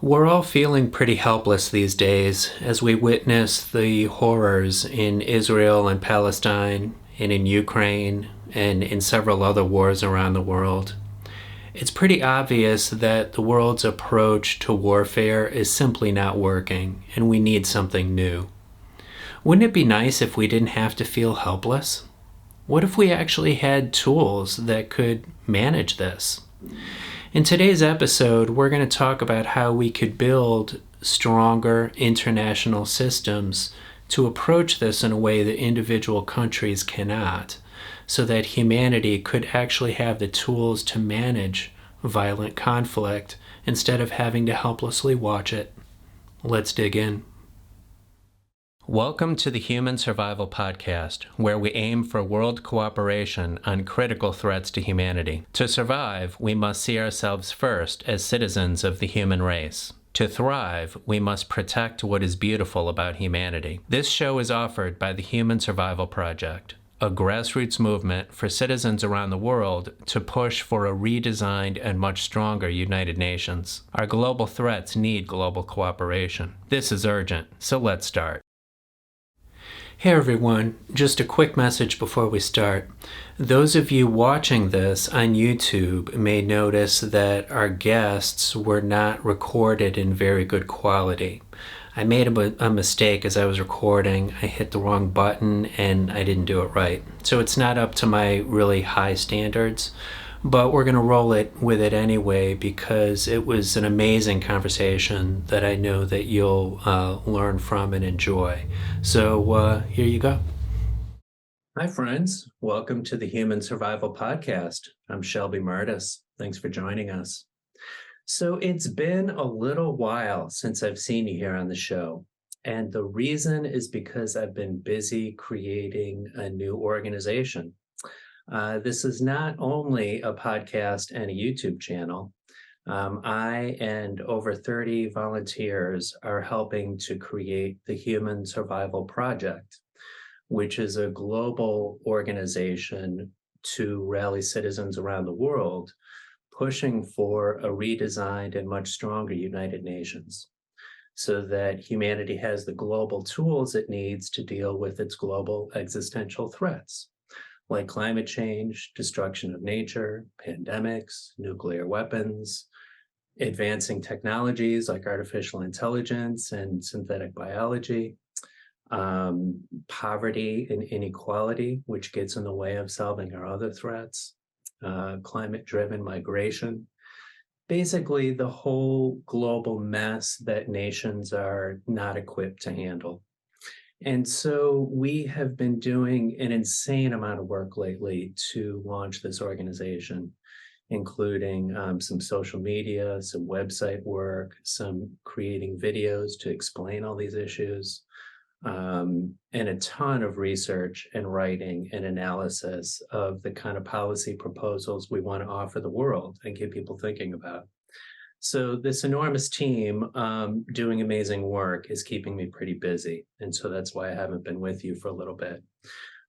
We're all feeling pretty helpless these days as we witness the horrors in Israel and Palestine and in Ukraine and in several other wars around the world. It's pretty obvious that the world's approach to warfare is simply not working and we need something new. Wouldn't it be nice if we didn't have to feel helpless? What if we actually had tools that could manage this? In today's episode, we're going to talk about how we could build stronger international systems to approach this in a way that individual countries cannot, so that humanity could actually have the tools to manage violent conflict instead of having to helplessly watch it. Let's dig in. Welcome to the Human Survival Podcast, where we aim for world cooperation on critical threats to humanity. To survive, we must see ourselves first as citizens of the human race. To thrive, we must protect what is beautiful about humanity. This show is offered by the Human Survival Project, a grassroots movement for citizens around the world to push for a redesigned and much stronger United Nations. Our global threats need global cooperation. This is urgent, so let's start. Hey everyone, just a quick message before we start. Those of you watching this on YouTube may notice that our guests were not recorded in very good quality. I made a mistake as I was recording. I hit the wrong button and I didn't do it right. So it's not up to my really high standards, but we're going to roll it with it anyway because it was an amazing conversation that I know that you'll learn from and enjoy. So here you go. Hi, friends. Welcome to the Human Survival Podcast. I'm Shelby Mertes. Thanks for joining us. So it's been a little while since I've seen you here on the show. And the reason is because I've been busy creating a new organization. This is not only a podcast and a YouTube channel. I and over 30 volunteers are helping to create the Human Survival Project, which is a global organization to rally citizens around the world, pushing for a redesigned and much stronger United Nations, so that humanity has the global tools it needs to deal with its global existential threats, like climate change, destruction of nature, pandemics, nuclear weapons, advancing technologies like artificial intelligence and synthetic biology, poverty and inequality, which gets in the way of solving our other threats, climate-driven migration. Basically, the whole global mess that nations are not equipped to handle. And so we have been doing an insane amount of work lately to launch this organization, including some social media, some website work, some creating videos to explain all these issues, and a ton of research and writing and analysis of the kind of policy proposals we want to offer the world and get people thinking about. So this enormous team doing amazing work is keeping me pretty busy. And so that's why I haven't been with you for a little bit.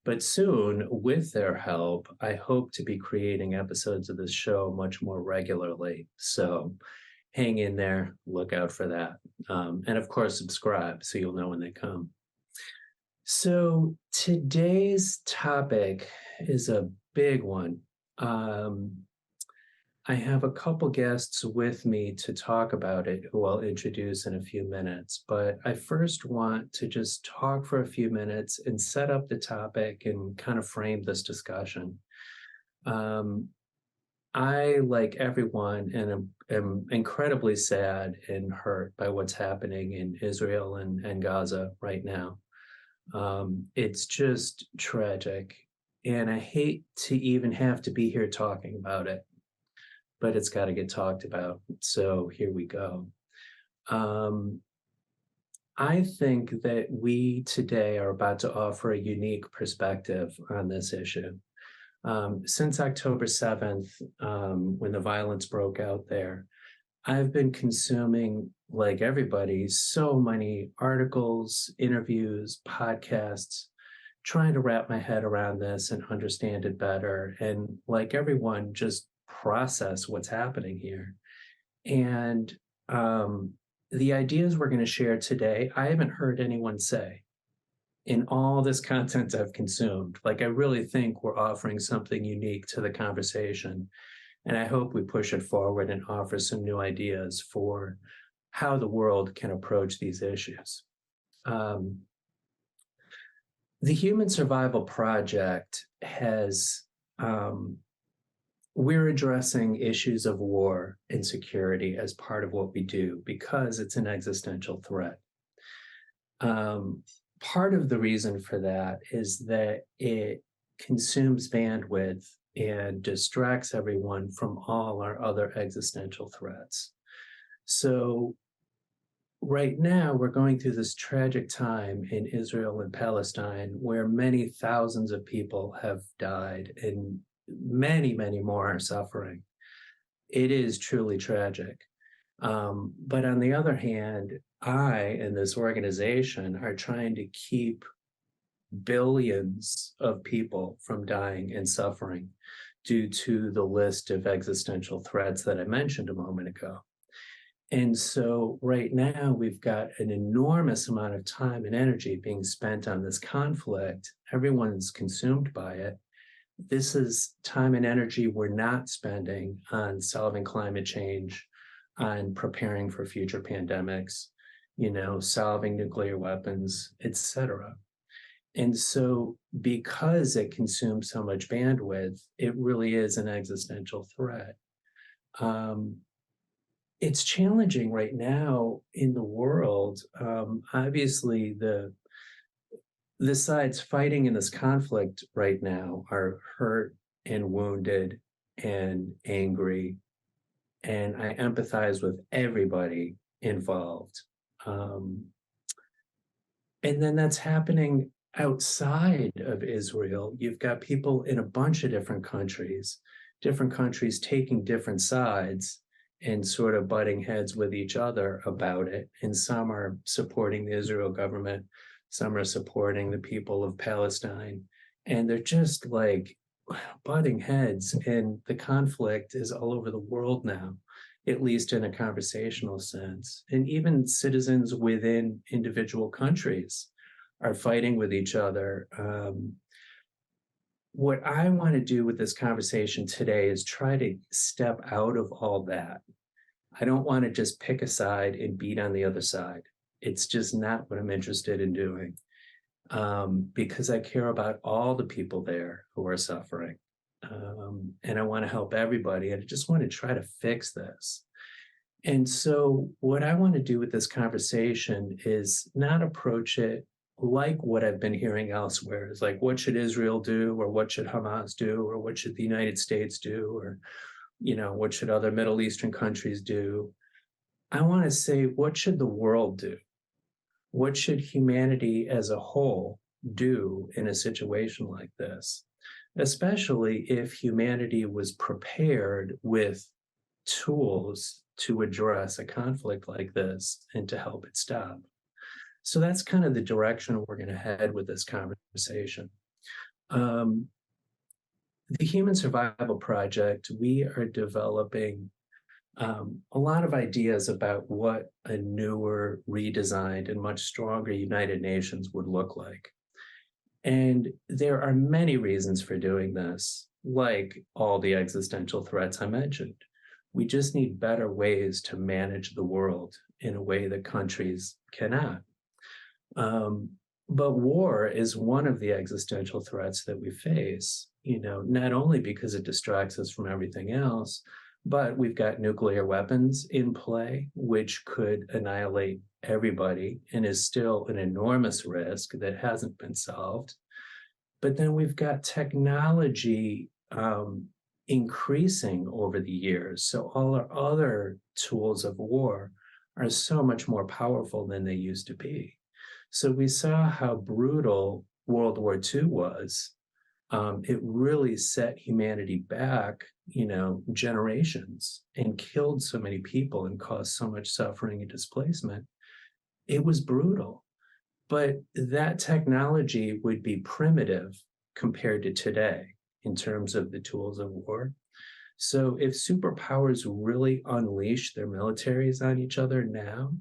But soon, with their help, I hope to be creating episodes of this show much more regularly. So hang in there, look out for that. And of course, subscribe so you'll know when they come. So today's topic is a big one. I have a couple guests with me to talk about it who I'll introduce in a few minutes, but I first want to just talk for a few minutes and set up the topic and kind of frame this discussion. I, like everyone, am incredibly sad and hurt by what's happening in Israel and Gaza right now. It's just tragic, and I hate to even have to be here talking about it, but it's got to get talked about. So here we go. I think that we today are about to offer a unique perspective on this issue. Since October 7th, when the violence broke out there, I've been consuming, like everybody, so many articles, interviews, podcasts, trying to wrap my head around this and understand it better. And like everyone, just process what's happening here. And the ideas we're going to share today, I haven't heard anyone say in all this content I've consumed. Like, I really think we're offering something unique to the conversation. And I hope we push it forward and offer some new ideas for how the world can approach these issues. The Human Survival Project we're addressing issues of war and security as part of what we do because it's an existential threat. Part of the reason for that is that it consumes bandwidth and distracts everyone from all our other existential threats. So right now, we're going through this tragic time in Israel and Palestine where many thousands of people have died and many, many more are suffering. It is truly tragic. But on the other hand, I and this organization are trying to keep billions of people from dying and suffering due to the list of existential threats that I mentioned a moment ago. And so right now we've got an enormous amount of time and energy being spent on this conflict. Everyone's consumed by it. This is time and energy we're not spending on solving climate change, on preparing for future pandemics, solving nuclear weapons, etc. And so because it consumes so much bandwidth, it really is an existential threat. It's challenging right now in the world. Obviously, the sides fighting in this conflict right now are hurt and wounded and angry, and I empathize with everybody involved. And then that's happening outside of Israel. You've got people in a bunch of different countries taking different sides and sort of butting heads with each other about it. And some are supporting the Israel government, some are supporting the people of Palestine. And they're just like butting heads. And the conflict is all over the world now, at least in a conversational sense. And even citizens within individual countries are fighting with each other. What I want to do with this conversation today is try to step out of all that. I don't want to just pick a side and beat on the other side. It's just not what I'm interested in doing, because I care about all the people there who are suffering. And I want to help everybody. And I just want to try to fix this. And so what I want to do with this conversation is not approach it like what I've been hearing elsewhere. Is like, what should Israel do? Or what should Hamas do? Or what should the United States do? Or, what should other Middle Eastern countries do? I want to say, what should the world do? What should humanity as a whole do in a situation like this? Especially if humanity was prepared with tools to address a conflict like this and to help it stop. So that's kind of the direction we're going to head with this conversation. The Human Survival Project, we are developing a lot of ideas about what a newer, redesigned, and much stronger United Nations would look like. And there are many reasons for doing this, like all the existential threats I mentioned. We just need better ways to manage the world in a way that countries cannot. But war is one of the existential threats that we face, not only because it distracts us from everything else, but we've got nuclear weapons in play, which could annihilate everybody and is still an enormous risk that hasn't been solved. But then we've got technology increasing over the years. So all our other tools of war are so much more powerful than they used to be. So we saw how brutal World War II was. It really set humanity back, generations, and killed so many people and caused so much suffering and displacement. It was brutal. But that technology would be primitive compared to today in terms of the tools of war. So if superpowers really unleash their militaries on each other now,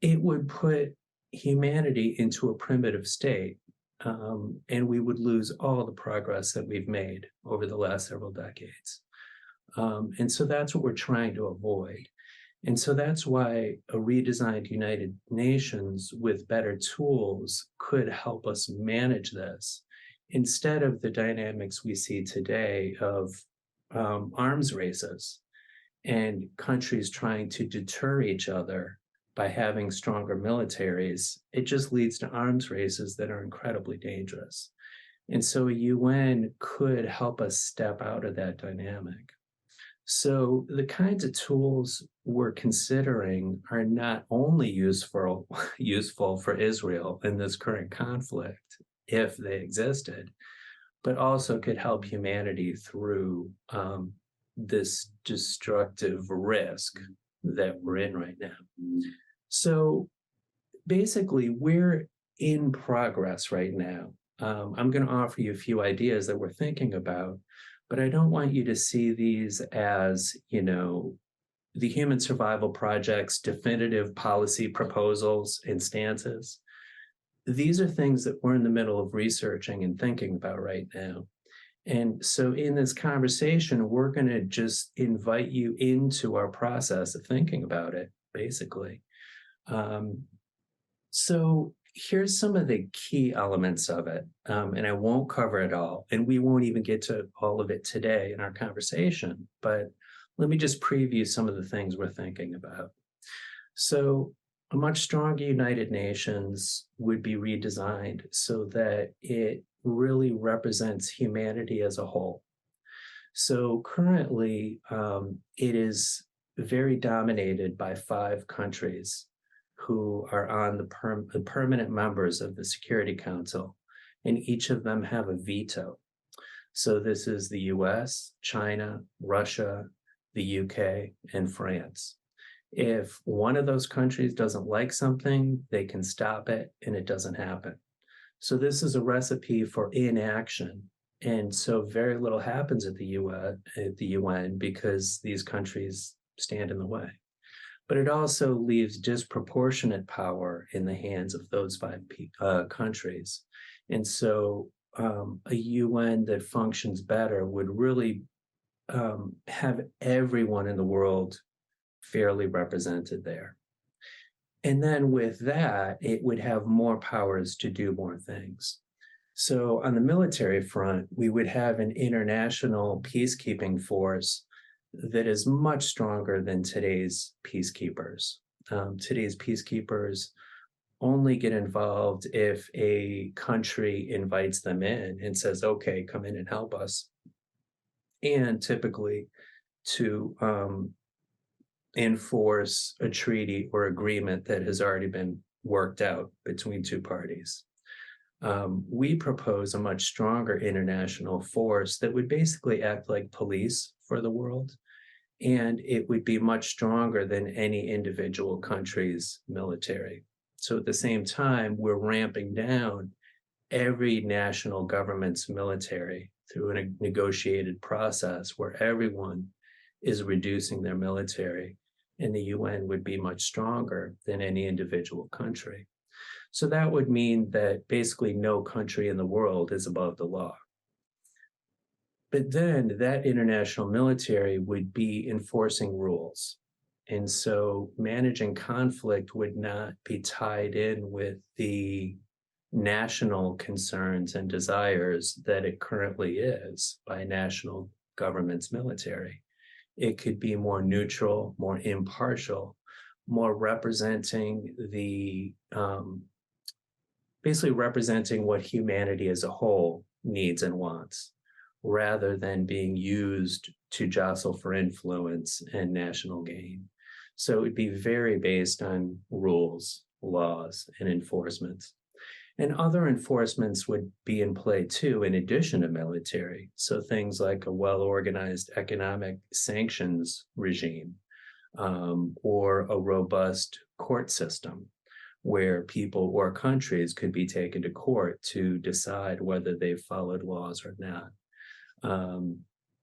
it would put humanity into a primitive state, and we would lose all the progress that we've made over the last several decades. And so that's what we're trying to avoid. And so that's why a redesigned United Nations with better tools could help us manage this instead of the dynamics we see today of arms races and countries trying to deter each other by having stronger militaries. It just leads to arms races that are incredibly dangerous. And so a UN could help us step out of that dynamic. So the kinds of tools we're considering are not only useful for Israel in this current conflict, if they existed, but also could help humanity through this destructive risk that we're in right now. So basically, we're in progress right now. I'm going to offer you a few ideas that we're thinking about, but I don't want you to see these as, the Human Survival Project's definitive policy proposals and stances. These are things that we're in the middle of researching and thinking about right now. And so in this conversation, we're going to just invite you into our process of thinking about it, basically. So here's some of the key elements of it, and I won't cover it all, and we won't even get to all of it today in our conversation, but let me just preview some of the things we're thinking about. So a much stronger United Nations would be redesigned so that it really represents humanity as a whole. So currently, it is very dominated by 5 countries who are on the permanent members of the Security Council, and each of them have a veto. So this is the US, China, Russia, the UK, and France. If one of those countries doesn't like something, they can stop it and it doesn't happen. So this is a recipe for inaction. And so very little happens at the UN because these countries stand in the way. But it also leaves disproportionate power in the hands of those 5 countries. And so a UN that functions better would really have everyone in the world fairly represented there. And then with that, it would have more powers to do more things. So on the military front, we would have an international peacekeeping force that is much stronger than today's peacekeepers. Today's peacekeepers only get involved if a country invites them in and says, okay, come in and help us. And typically to enforce a treaty or agreement that has already been worked out between 2 parties. We propose a much stronger international force that would basically act like police for the world, and it would be much stronger than any individual country's military. So at the same time, we're ramping down every national government's military through a negotiated process where everyone is reducing their military, and the UN would be much stronger than any individual country. So that would mean that basically no country in the world is above the law. But then that international military would be enforcing rules. And so managing conflict would not be tied in with the national concerns and desires that it currently is by national government's military. It could be more neutral, more impartial, more representing basically representing what humanity as a whole needs and wants, rather than being used to jostle for influence and national gain. So it would be very based on rules, laws, and enforcements. And other enforcements would be in play too, in addition to military. So things like a well-organized economic sanctions regime, or a robust court system where people or countries could be taken to court to decide whether they've followed laws or not.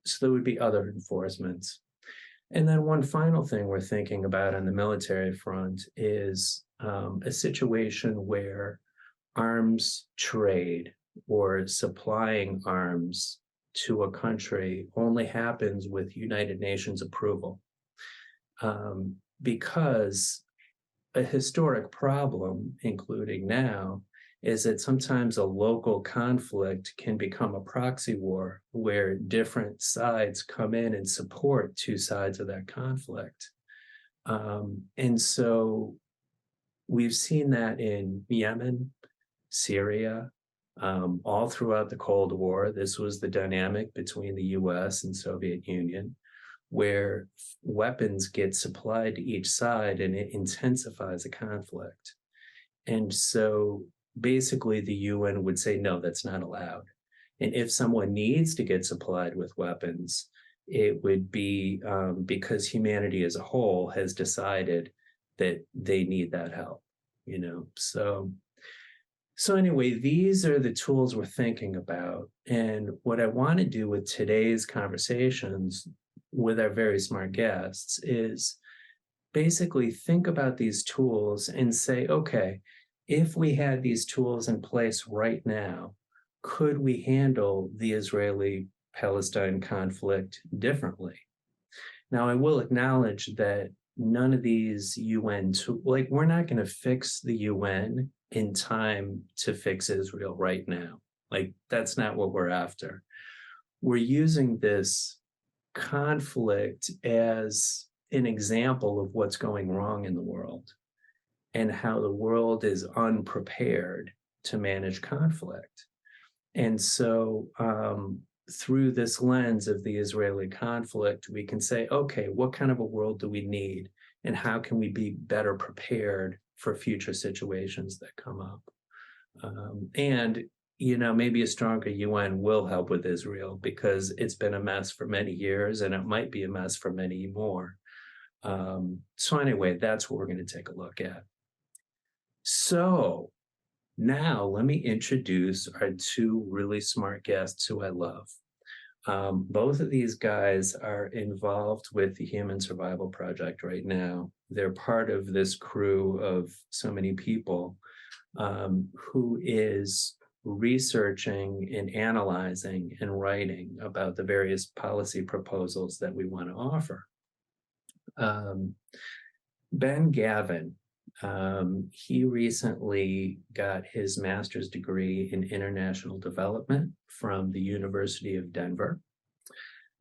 So there would be other enforcements. And then one final thing we're thinking about on the military front is a situation where arms trade or supplying arms to a country only happens with United Nations approval. Because a historic problem, including now, is that sometimes a local conflict can become a proxy war where different sides come in and support two sides of that conflict. And so we've seen that in Yemen, Syria, all throughout the Cold War. This was the dynamic between the US and Soviet Union, where weapons get supplied to each side and it intensifies a conflict. And so basically the UN would say, no, that's not allowed. And if someone needs to get supplied with weapons, it would be because humanity as a whole has decided that they need that help, you know? So anyway, these are the tools we're thinking about. And what I want to do with today's conversations with our very smart guests is basically think about these tools and say, okay, if we had these tools in place right now, could we handle the Israeli-Palestine conflict differently? Now, I will acknowledge that none of these UN tools, like we're not going to fix the UN in time to fix Israel right now. Like that's not what we're after. We're using this conflict as an example of what's going wrong in the world and how the world is unprepared to manage conflict. And so through this lens of the Israeli conflict, we can say, okay, what kind of a world do we need? And how can we be better prepared for future situations that come up? And you know, maybe a stronger UN will help with Israel because it's been a mess for many years and it might be a mess for many more. So anyway, that's what we're going to take a look at. So now let me introduce our two really smart guests who I love. Both of these guys are involved with the Human Survival Project right now. They're part of this crew of so many people who is researching and analyzing and writing about the various policy proposals that we want to offer. Ben Gavin, he recently got his master's degree in international development from the University of Denver.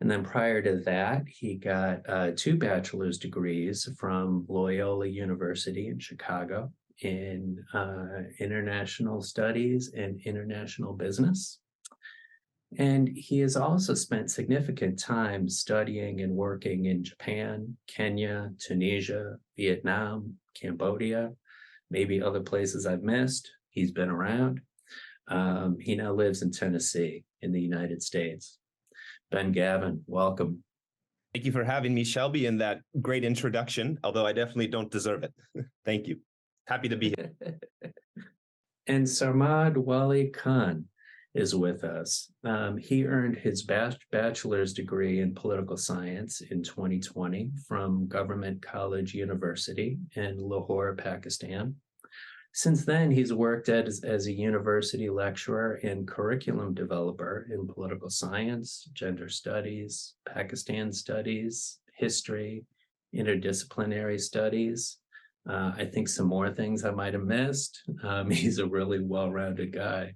And then prior to that, he got 2 bachelor's degrees from Loyola University in Chicago in international studies and international business. And he has also spent significant time studying and working in Japan, Kenya, Tunisia, Vietnam, Cambodia, maybe other places I've missed. He's been around. He now lives in Tennessee in the United States. Ben Gavin, welcome. Thank you for having me, Shelby, in that great introduction, although I definitely don't deserve it. Thank you. Happy to be here. And Sarmad Wali Khan is with us. He earned his bachelor's degree in political science in 2020 from Government College University in Lahore, Pakistan. Since then, he's worked as a university lecturer and curriculum developer in political science, gender studies, Pakistan studies, history, interdisciplinary studies. I think some more things I might have missed. He's a really well-rounded guy.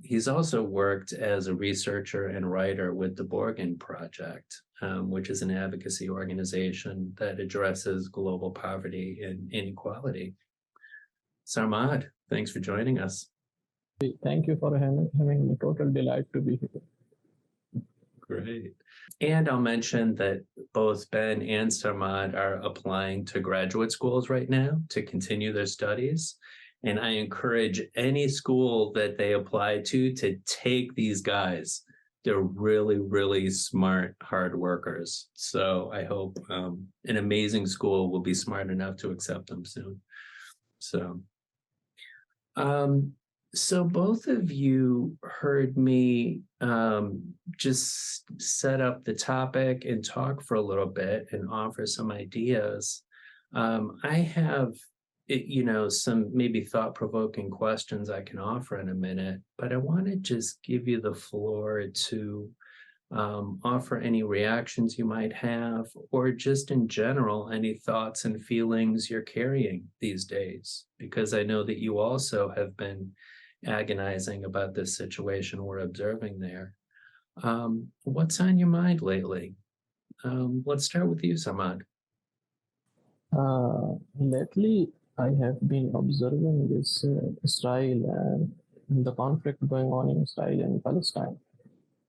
He's also worked as a researcher and writer with the Borgen Project, which is an advocacy organization that addresses global poverty and inequality. Sarmad, thanks for joining us. Thank you for having me. Total delight to be here. Great. And I'll mention that both Ben and Sarmad are applying to graduate schools right now to continue their studies. And I encourage any school that they apply to take these guys. They're really, really smart, hard workers. So I hope an amazing school will be smart enough to accept them soon. So So both of you heard me just set up the topic and talk for a little bit and offer some ideas. I have, some maybe thought-provoking questions I can offer in a minute, but I want to just give you the floor to offer any reactions you might have, or just in general, any thoughts and feelings you're carrying these days, because I know that you also have been agonizing about this situation we're observing there. What's on your mind lately? Let's start with you, Sarmad. Lately, I have been observing this Israel and the conflict going on in Israel and Palestine.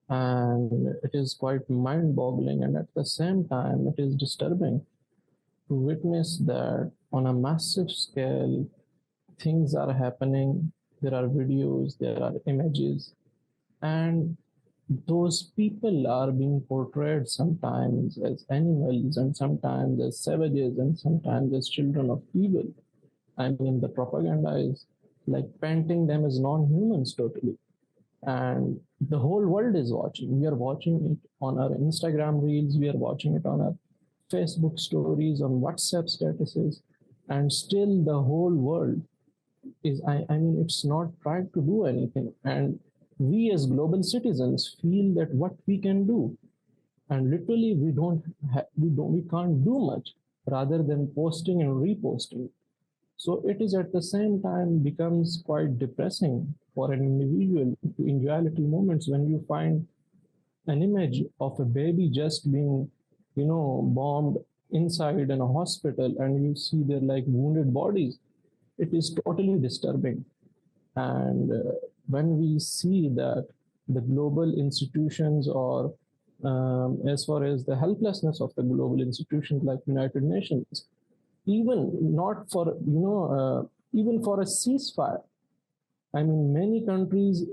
And it is quite mind-boggling, and at the same time, it is disturbing to witness that on a massive scale, things are happening. There are videos, there are images, and those people are being portrayed sometimes as animals and sometimes as savages and sometimes as children of evil. I mean, the propaganda is like painting them as non-humans totally. And the whole world is watching. We are watching it on our Instagram reels, we are watching it on our Facebook stories, on WhatsApp statuses, and still the whole world is, I mean, it's not trying to do anything. And we as global citizens feel that what we can do, and literally we can't do much rather than posting and reposting. So it is at the same time becomes quite depressing for an individual to enjoy little moments when you find an image of a baby just being, bombed inside in a hospital, and you see their like wounded bodies. It is totally disturbing. And when we see that the global institutions, or as far as the helplessness of the global institutions like United Nations, even not for, even for a ceasefire. I mean, many countries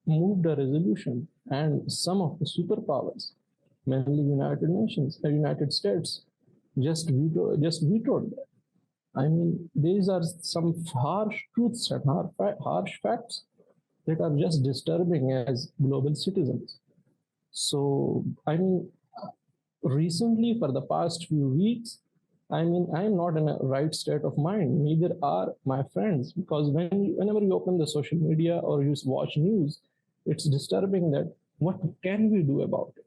moved a resolution, and some of the superpowers, mainly United Nations, the United States, just vetoed that. I mean, these are some harsh truths and harsh facts that are just disturbing as global citizens. So, I mean, recently for the past few weeks, I mean, I'm not in a right state of mind. Neither are my friends, because whenever you open the social media or you watch news, it's disturbing that what can we do about it?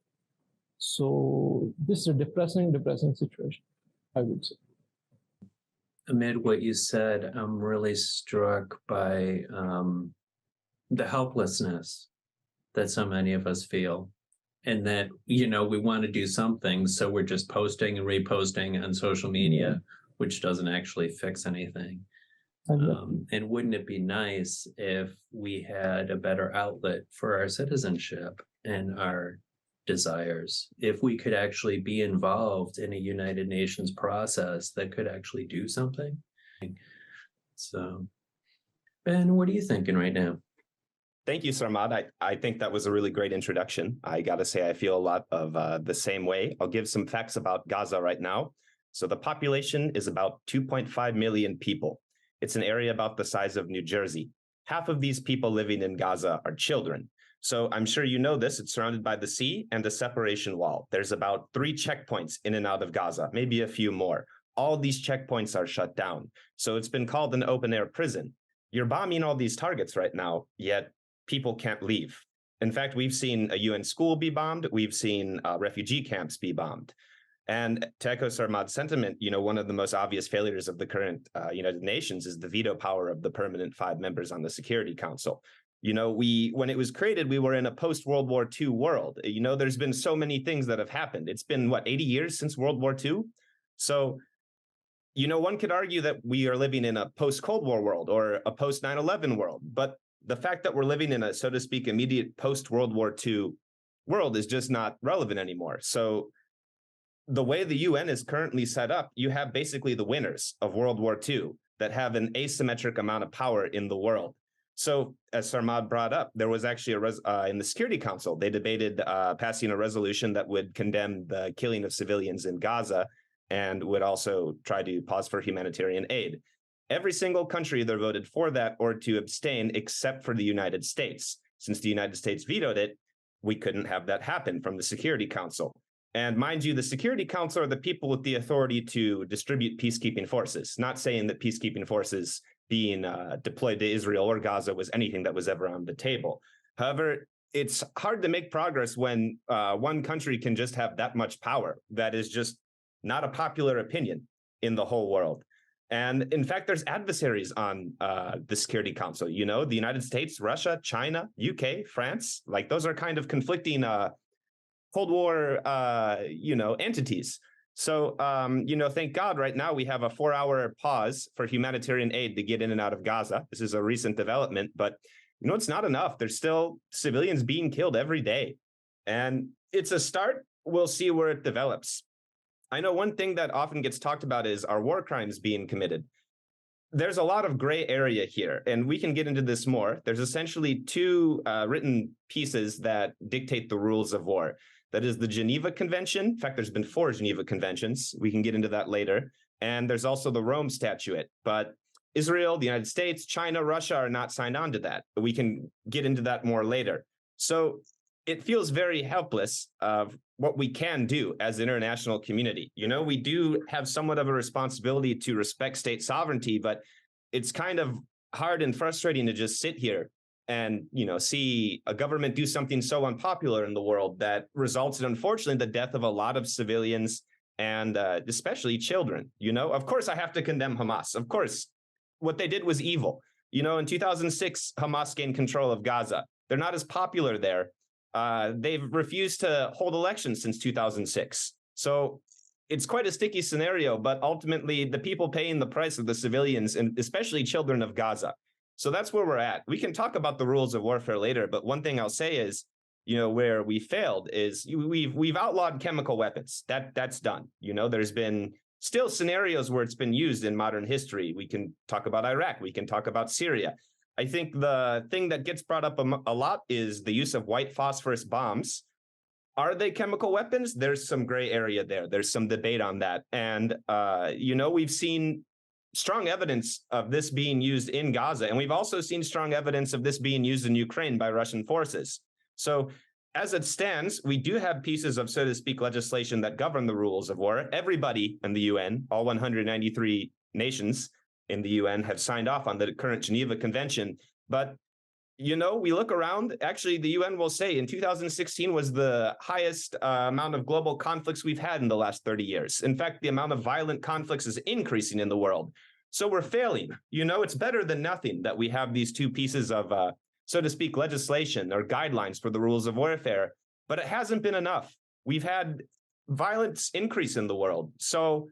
So this is a depressing situation, I would say. Amid what you said, I'm really struck by the helplessness that so many of us feel. And that, we want to do something, so we're just posting and reposting on social media, which doesn't actually fix anything. And wouldn't it be nice if we had a better outlet for our citizenship and our desires, if we could actually be involved in a United Nations process that could actually do something? So, Ben, what are you thinking right now? Thank you, Sarmad. I think that was a really great introduction. I got to say, I feel a lot of the same way. I'll give some facts about Gaza right now. So the population is about 2.5 million people. It's an area about the size of New Jersey. Half of these people living in Gaza are children. So I'm sure you know this. It's surrounded by the sea and a separation wall. There's about 3 checkpoints in and out of Gaza, maybe a few more. All these checkpoints are shut down. So it's been called an open-air prison. You're bombing all these targets right now, yet people can't leave. In fact, we've seen a UN school be bombed. We've seen refugee camps be bombed. And to echo Sarmad's sentiment, one of the most obvious failures of the current United Nations is the veto power of the permanent 5 members on the Security Council. When it was created, we were in a post-World War II world. There's been so many things that have happened. It's been, 80 years since World War II? So, one could argue that we are living in a post-Cold War world or a post-9/11 world, but the fact that we're living in a, so to speak, immediate post-World War II world is just not relevant anymore. So the way the UN is currently set up, you have basically the winners of World War II that have an asymmetric amount of power in the world. So as Sarmad brought up, there was actually in the Security Council, they debated passing a resolution that would condemn the killing of civilians in Gaza and would also try to pause for humanitarian aid. Every single country either voted for that or to abstain, except for the United States. Since the United States vetoed it, we couldn't have that happen from the Security Council. And mind you, the Security Council are the people with the authority to distribute peacekeeping forces, not saying that peacekeeping forces being deployed to Israel or Gaza was anything that was ever on the table. However, it's hard to make progress when one country can just have that much power. That is just not a popular opinion in the whole world. And in fact, there's adversaries on the Security Council, you know, the United States, Russia, China, UK, France, like those are kind of conflicting Cold War, entities. So, thank God right now we have a 4-hour pause for humanitarian aid to get in and out of Gaza. This is a recent development, but, it's not enough. There's still civilians being killed every day. And it's a start. We'll see where it develops. I know one thing that often gets talked about is are war crimes being committed? There's a lot of gray area here, and we can get into this more. There's essentially two written pieces that dictate the rules of war. That is the Geneva Convention. In fact, there's been 4 Geneva Conventions. We can get into that later. And there's also the Rome Statute. But Israel, the United States, China, Russia are not signed on to that. We can get into that more later. So it feels very helpless of what we can do as an international community. We do have somewhat of a responsibility to respect state sovereignty, but it's kind of hard and frustrating to just sit here and, see a government do something so unpopular in the world that results in, unfortunately, the death of a lot of civilians and especially children. Of course, I have to condemn Hamas. Of course, what they did was evil. In 2006, Hamas gained control of Gaza. They're not as popular there. They've refused to hold elections since 2006. So it's quite a sticky scenario, but ultimately the people paying the price of the civilians and especially children of Gaza. So that's where we're at. We can talk about the rules of warfare later, but one thing I'll say is, where we failed is we've outlawed chemical weapons. That's done. There's been still scenarios where it's been used in modern history. We can talk about Iraq. We can talk about Syria. I think the thing that gets brought up a lot is the use of white phosphorus bombs. Are they chemical weapons? There's some gray area there. There's some debate on that. And, we've seen strong evidence of this being used in Gaza. And we've also seen strong evidence of this being used in Ukraine by Russian forces. So as it stands, we do have pieces of, so to speak, legislation that govern the rules of war. Everybody in the UN, all 193 nations in the UN have signed off on the current Geneva Convention. But, we look around, actually, the UN will say in 2016 was the highest amount of global conflicts we've had in the last 30 years. In fact, the amount of violent conflicts is increasing in the world. So we're failing. It's better than nothing that we have these two pieces of, so to speak, legislation or guidelines for the rules of warfare, but it hasn't been enough. We've had violence increase in the world. So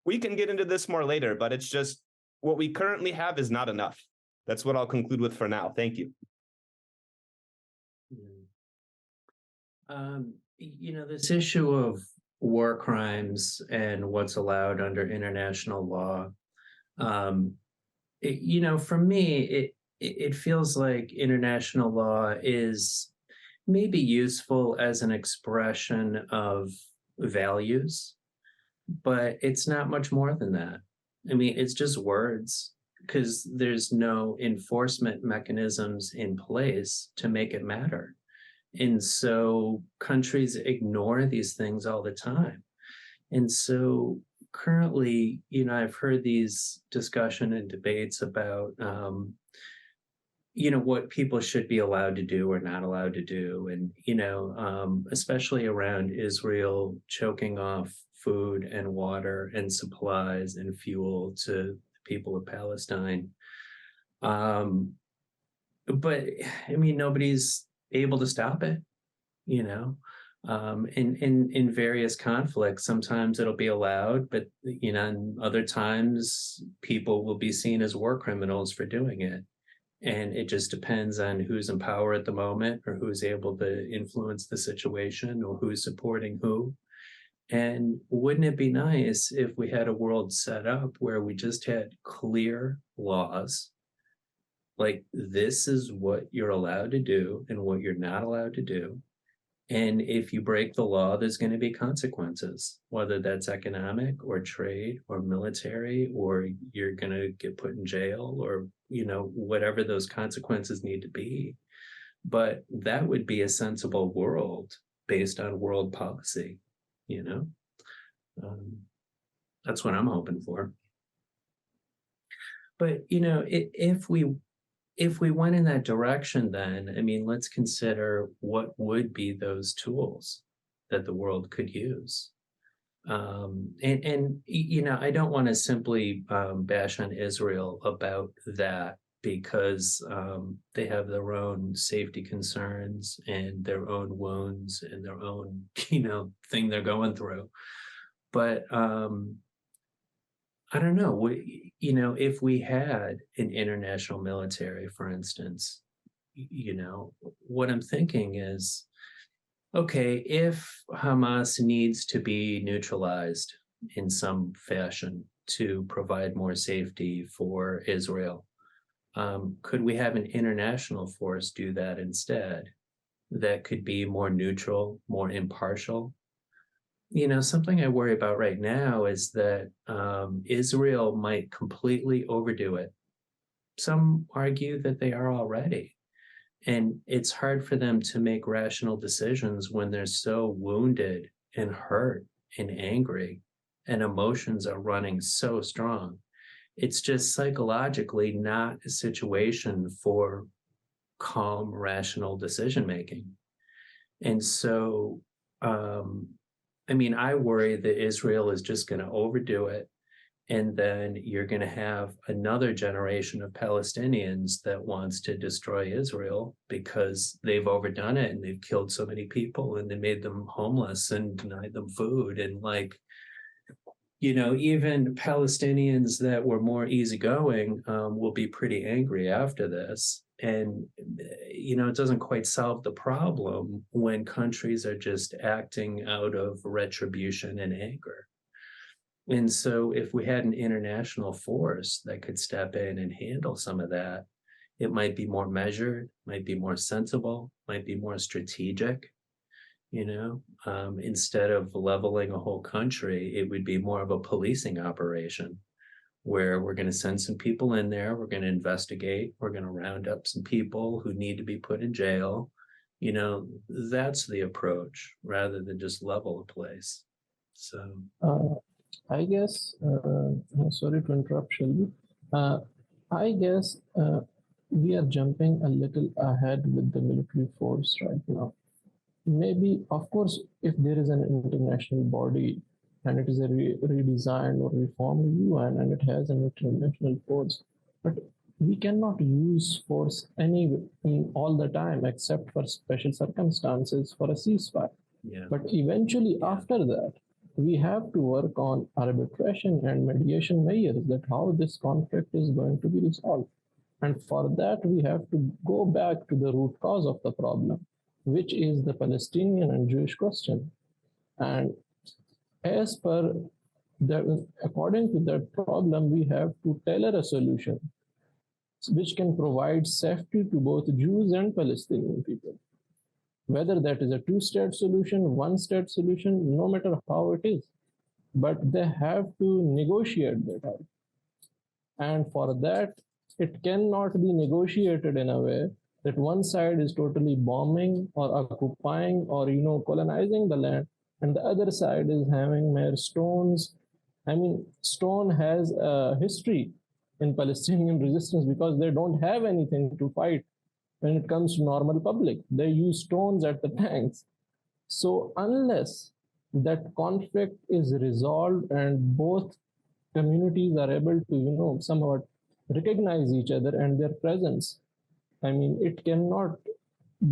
we can get into this more later, but it's just what we currently have is not enough. That's what I'll conclude with for now. Thank you. This issue of war crimes and what's allowed under international law, for me, it feels like international law is maybe useful as an expression of values, but it's not much more than that. It's just words, because there's no enforcement mechanisms in place to make it matter. And so countries ignore these things all the time. And so currently, I've heard these discussion and debates about, what people should be allowed to do or not allowed to do. And, especially around Israel choking off food and water and supplies and fuel to the people of Palestine. But nobody's able to stop it, in various conflicts. Sometimes it'll be allowed, but, and other times people will be seen as war criminals for doing it. And it just depends on who's in power at the moment or who's able to influence the situation or who's supporting who. And wouldn't it be nice if we had a world set up where we just had clear laws, like this is what you're allowed to do and what you're not allowed to do. And if you break the law, there's going to be consequences, whether that's economic or trade or military, or you're going to get put in jail, or, whatever those consequences need to be. But that would be a sensible world based on world policy, you know? That's what I'm hoping for. But, if we went in that direction, then, I mean, let's consider what would be those tools that the world could use. I don't want to simply bash on Israel about that, because they have their own safety concerns and their own wounds and their own, thing they're going through. But I don't know, if we had an international military, for instance, what I'm thinking is, okay, if Hamas needs to be neutralized in some fashion to provide more safety for Israel, could we have an international force do that instead? That could be more neutral, more impartial. Something I worry about right now is that Israel might completely overdo it. Some argue that they are already. And it's hard for them to make rational decisions when they're so wounded and hurt and angry, and emotions are running so strong. It's just psychologically not a situation for calm, rational decision making. And so, I worry that Israel is just going to overdo it. And then you're going to have another generation of Palestinians that wants to destroy Israel because they've overdone it and they've killed so many people and they made them homeless and denied them food. And even Palestinians that were more easygoing will be pretty angry after this. And, it doesn't quite solve the problem when countries are just acting out of retribution and anger. And so if we had an international force that could step in and handle some of that, it might be more measured, might be more sensible, might be more strategic. Instead of leveling a whole country, it would be more of a policing operation where we're going to send some people in there, we're going to investigate, we're going to round up some people who need to be put in jail. That's the approach rather than just level a place. So I guess, sorry to interrupt, Shelby. I guess we are jumping a little ahead with the military force right now. Maybe, of course, if there is an international body and it is a redesigned or reformed UN and it has an international force, but we cannot use force all the time except for special circumstances for a ceasefire. Yeah. But eventually, after that, we have to work on arbitration and mediation measures, that how this conflict is going to be resolved. And for that, we have to go back to the root cause of the problem, which is the Palestinian and Jewish question. And according to that problem, we have to tailor a solution which can provide safety to both Jews and Palestinian people. Whether that is a two-state solution, one-state solution, no matter how it is, but they have to negotiate that out. And for that, it cannot be negotiated in a way that one side is totally bombing or occupying or colonizing the land, and the other side is having mere stones. Stone has a history in Palestinian resistance because they don't have anything to fight. When it comes to normal public, they use stones at the tanks. So unless that conflict is resolved and both communities are able to, somewhat recognize each other and their presence, it cannot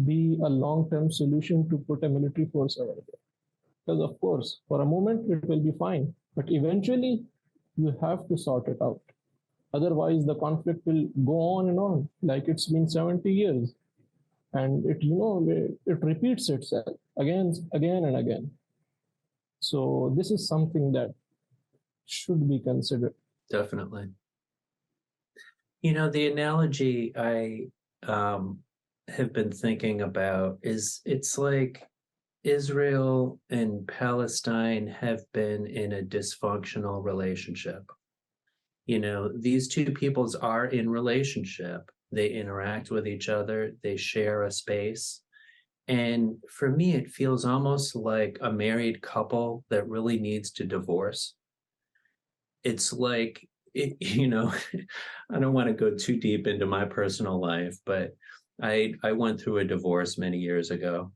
be a long-term solution to put a military force over there. Because of course, for a moment, it will be fine. But eventually, you have to sort it out. Otherwise, the conflict will go on and on, like it's been 70 years. And it repeats itself again and again. So this is something that should be considered. Definitely. The analogy I have been thinking about is, it's like Israel and Palestine have been in a dysfunctional relationship. These two peoples are in relationship. They interact with each other. They share a space. And for me, it feels almost like a married couple that really needs to divorce. It's like, I don't want to go too deep into my personal life, but I went through a divorce many years ago.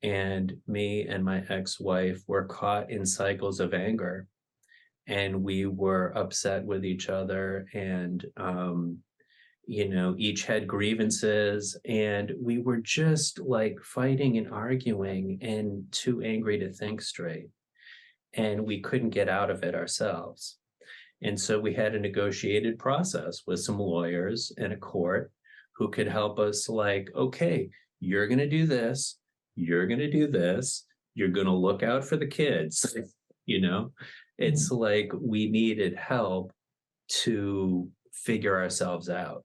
And me and my ex-wife were caught in cycles of anger, and we were upset with each other, and each had grievances, and we were just like fighting and arguing and too angry to think straight, and we couldn't get out of it ourselves. And so we had a negotiated process with some lawyers and a court who could help us, like, okay, you're going to do this, you're going to do this, you're going to look out for the kids. It's like we needed help to figure ourselves out,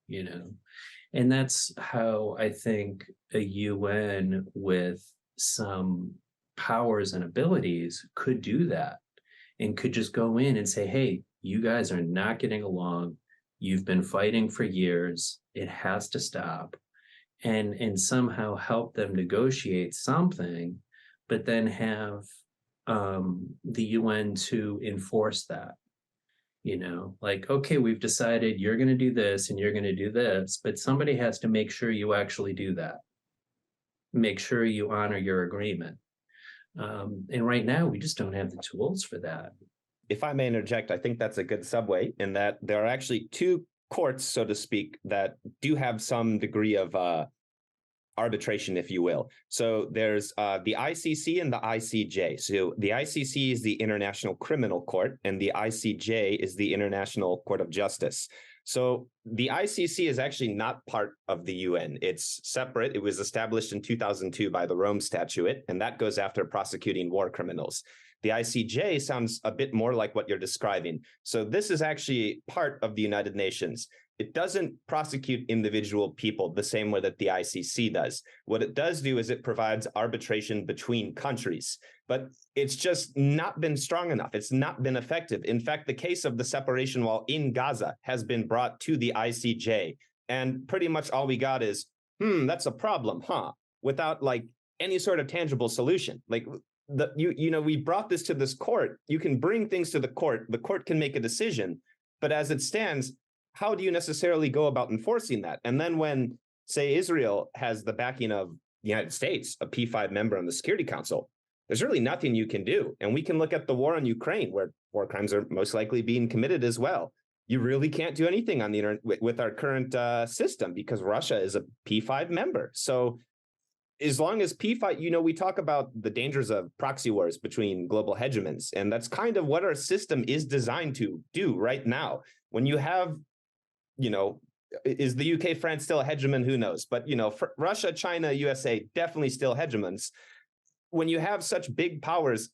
and that's how I think a UN with some powers and abilities could do that, and could just go in and say, hey, you guys are not getting along. You've been fighting for years. It has to stop. And somehow help them negotiate something, but then have the UN to enforce that. Like, okay, we've decided you're going to do this and you're going to do this, but somebody has to make sure you actually do that. Make sure you honor your agreement. And right now, we just don't have the tools for that. If I may interject, I think that's a good segue in that there are actually two courts, so to speak, that do have some degree of arbitration, if you will. So there's the ICC and the ICJ. So the ICC is the International Criminal Court, and the ICJ is the International Court of Justice. So the ICC is actually not part of the UN. It's separate. It was established in 2002 by the Rome Statute, and that goes after prosecuting war criminals. The ICJ sounds a bit more like what you're describing. So this is actually part of the United Nations. It doesn't prosecute individual people the same way that the ICC does. What it does do is it provides arbitration between countries, but it's just not been strong enough. It's not been effective. In fact, the case of the separation wall in Gaza has been brought to the ICJ, and pretty much all we got is, that's a problem, huh? Without like any sort of tangible solution. Like, we brought this to this court. You can bring things to the court can make a decision, but as it stands, how do you necessarily go about enforcing that? And then when, say, Israel has the backing of the United States, a P5 member on the Security Council, there's really nothing you can do. And we can look at the war in Ukraine, where war crimes are most likely being committed as well. You really can't do anything on the internet with our current system because Russia is a P5 member. So as long as P5, we talk about the dangers of proxy wars between global hegemons, and that's kind of what our system is designed to do right now. When you have, is the UK, France still a hegemon? Who knows? But, Russia, China, USA, definitely still hegemons. When you have such big powers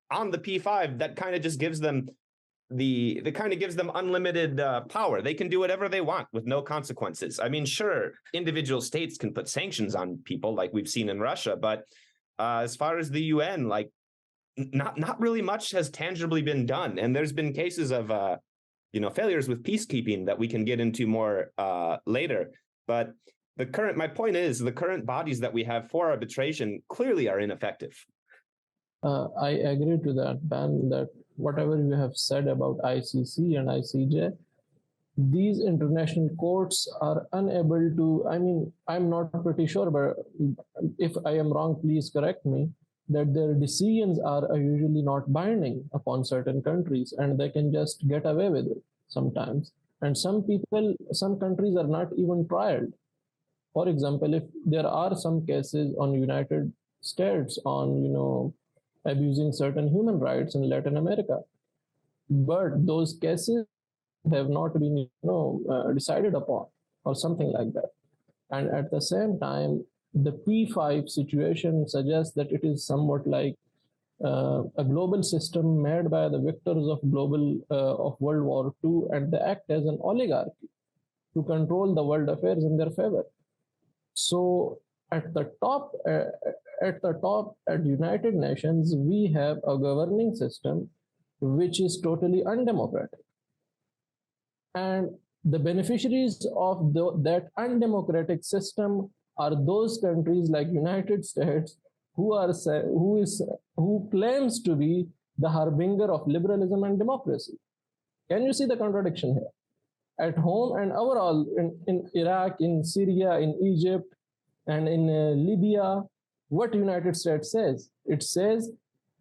on the P5, that kind of just gives them unlimited power. They can do whatever they want with no consequences. I mean, sure, individual states can put sanctions on people like we've seen in Russia, but as far as the UN, like not really much has tangibly been done. And there's been cases of failures with peacekeeping that we can get into more later. But my point is the current bodies that we have for arbitration clearly are ineffective. I agree to that, Ben, that whatever you have said about ICC and ICJ, these international courts are unable to, I'm not pretty sure, but if I am wrong, please correct me, that their decisions are usually not binding upon certain countries, and they can just get away with it sometimes. And some countries are not even trialed. For example, if there are some cases on United States on, abusing certain human rights in Latin America, but those cases have not been decided upon or something like that. And at the same time, the P5 situation suggests that it is somewhat like a global system made by the victors of World War II, and they act as an oligarchy to control the world affairs in their favor. So At the top, at United Nations, we have a governing system which is totally undemocratic. And the beneficiaries of that undemocratic system are those countries like United States who claims to be the harbinger of liberalism and democracy. Can you see the contradiction here? At home and overall in Iraq, in Syria, in Egypt, and in Libya, what United States says? It says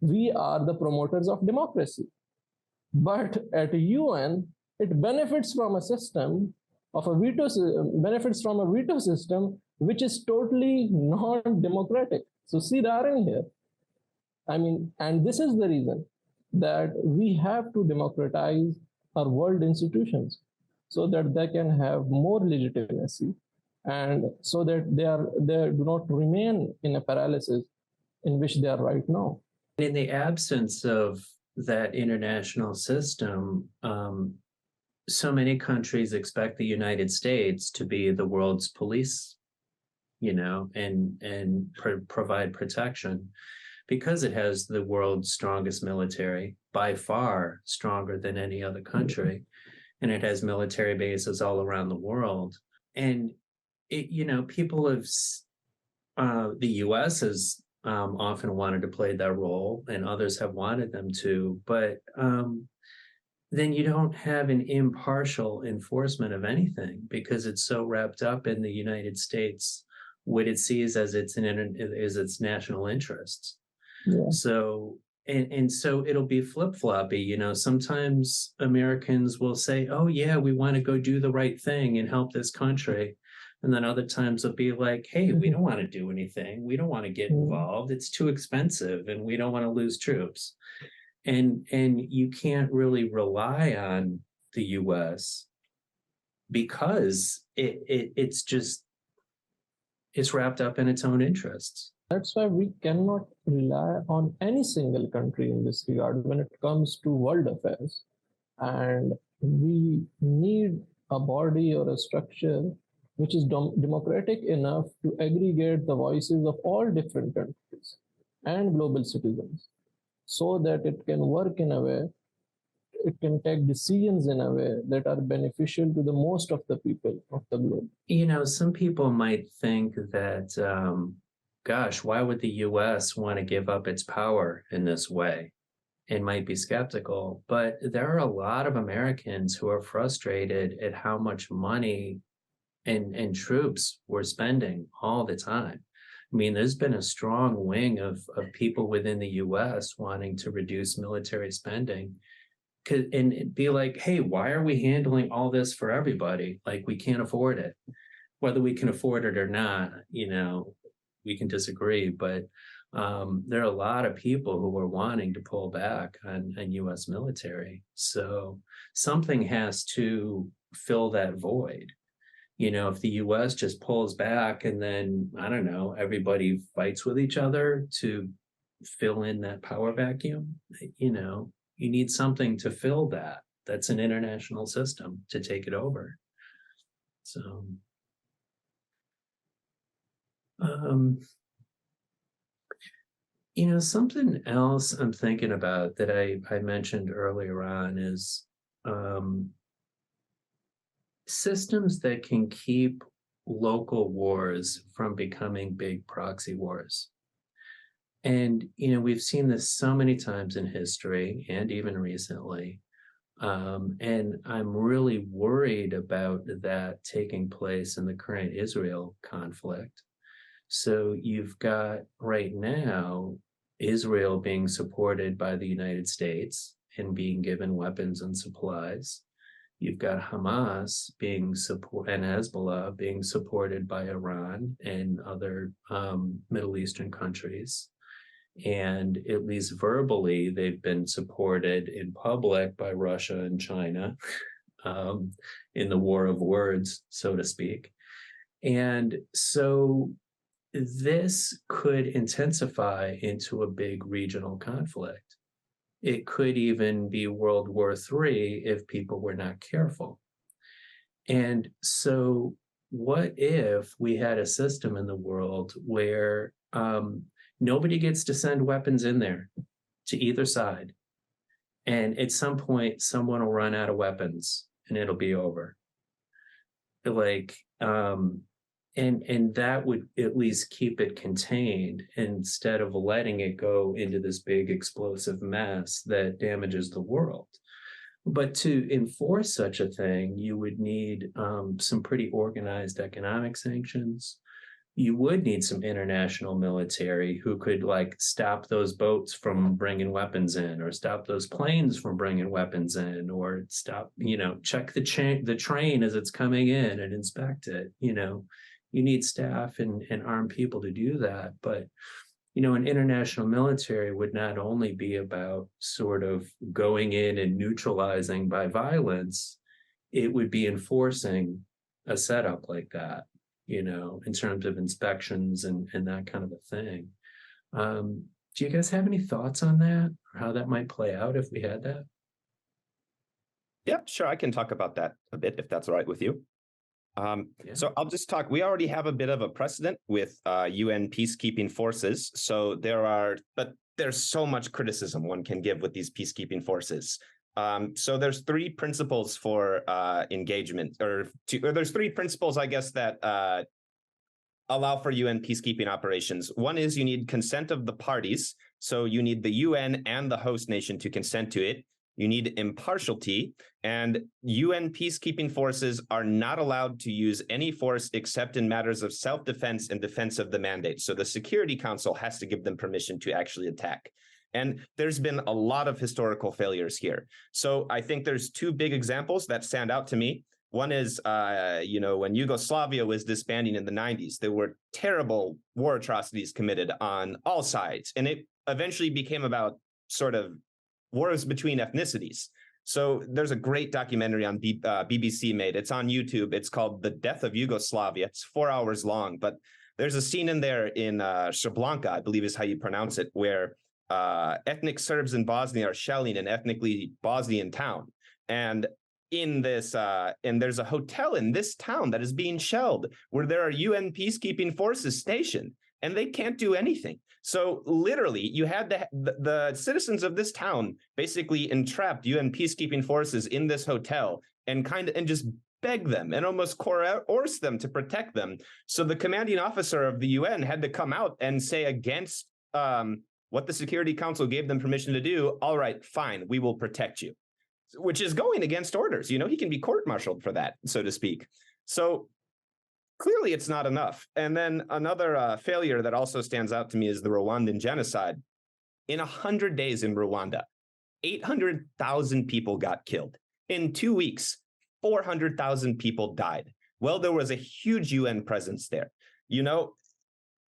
we are the promoters of democracy. But at UN, it benefits from a system of a veto system which is totally non-democratic. So see the irony here. I mean, and this is the reason that we have to democratize our world institutions so that they can have more legitimacy and so that they do not remain in a paralysis in which they are right now. In the absence of that international system, so many countries expect the United States to be the world's police, and provide protection because it has the world's strongest military, by far stronger than any other country, and it has military bases all around the world. And people have, the U.S. has often wanted to play that role, and others have wanted them to, but then you don't have an impartial enforcement of anything because it's so wrapped up in the United States, what it sees as its national interests. Yeah. So so it'll be flip-floppy. Sometimes Americans will say, oh yeah, we want to go do the right thing and help this country. And then other times it'll be like, hey, we don't want to do anything. We don't want to get involved. It's too expensive and we don't want to lose troops. And you can't really rely on the US because it's wrapped up in its own interests. That's why we cannot rely on any single country in this regard when it comes to world affairs. And we need a body or a structure which is democratic enough to aggregate the voices of all different countries and global citizens so that it can work in a way, it can take decisions in a way that are beneficial to the most of the people of the globe. Some people might think that, gosh, why would the US want to give up its power in this way? And might be skeptical, but there are a lot of Americans who are frustrated at how much money and troops we're spending all the time. I mean, there's been a strong wing of people within the US wanting to reduce military spending and be like, hey, why are we handling all this for everybody? Like, we can't afford it. Whether we can afford it or not, we can disagree, but there are a lot of people who are wanting to pull back on US military. So something has to fill that void. If the US just pulls back and then, I don't know, everybody fights with each other to fill in that power vacuum, you need something to fill that. That's an international system to take it over. So, something else I'm thinking about that I mentioned earlier on is systems that can keep local wars from becoming big proxy wars. And, we've seen this so many times in history and even recently. And I'm really worried about that taking place in the current Israel conflict. So you've got right now Israel being supported by the United States and being given weapons and supplies. You've got Hamas and Hezbollah being supported by Iran and other Middle Eastern countries. And at least verbally, they've been supported in public by Russia and China in the war of words, so to speak. And so this could intensify into a big regional conflict. It could even be World War III if people were not careful. And so what if we had a system in the world where nobody gets to send weapons in there to either side, and at some point someone will run out of weapons and it'll be over. Like, and that would at least keep it contained instead of letting it go into this big explosive mess that damages the world. But to enforce such a thing, you would need some pretty organized economic sanctions. You would need some international military who could like stop those boats from bringing weapons in, or stop those planes from bringing weapons in, or stop, check the train as it's coming in and inspect it. You need staff and armed people to do that. But an international military would not only be about sort of going in and neutralizing by violence, it would be enforcing a setup like that, in terms of inspections and that kind of a thing. Do you guys have any thoughts on that, or how that might play out if we had that? Yeah, sure. I can talk about that a bit if that's all right with you. So I'll just talk. We already have a bit of a precedent with UN peacekeeping forces. So there's so much criticism one can give with these peacekeeping forces. So there's three principles for engagement, or there's three principles, I guess, that allow for UN peacekeeping operations. One is you need consent of the parties. So you need the UN and the host nation to consent to it. You need impartiality, and UN peacekeeping forces are not allowed to use any force except in matters of self-defense and defense of the mandate. So the Security Council has to give them permission to actually attack. And there's been a lot of historical failures here. So I think there's two big examples that stand out to me. One is, when Yugoslavia was disbanding in the 90s, there were terrible war atrocities committed on all sides. And it eventually became about sort of wars between ethnicities. So there's a great documentary on BBC made. It's on YouTube. It's called The Death of Yugoslavia. It's 4 hours long, but there's a scene in there in Srebrenica, I believe is how you pronounce it, where ethnic Serbs in Bosnia are shelling an ethnically Bosnian town. And in this, and there's a hotel in this town that is being shelled where there are UN peacekeeping forces stationed, and they can't do anything. So literally, you had the citizens of this town basically entrapped UN peacekeeping forces in this hotel and just beg them and almost coerce them to protect them. So the commanding officer of the UN had to come out and say against what the Security Council gave them permission to do. All right, fine, we will protect you, which is going against orders. He can be court-martialed for that, so to speak. So clearly, it's not enough. And then another failure that also stands out to me is the Rwandan genocide. In 100 days in Rwanda, 800,000 people got killed. In 2 weeks, 400,000 people died. Well, there was a huge UN presence there,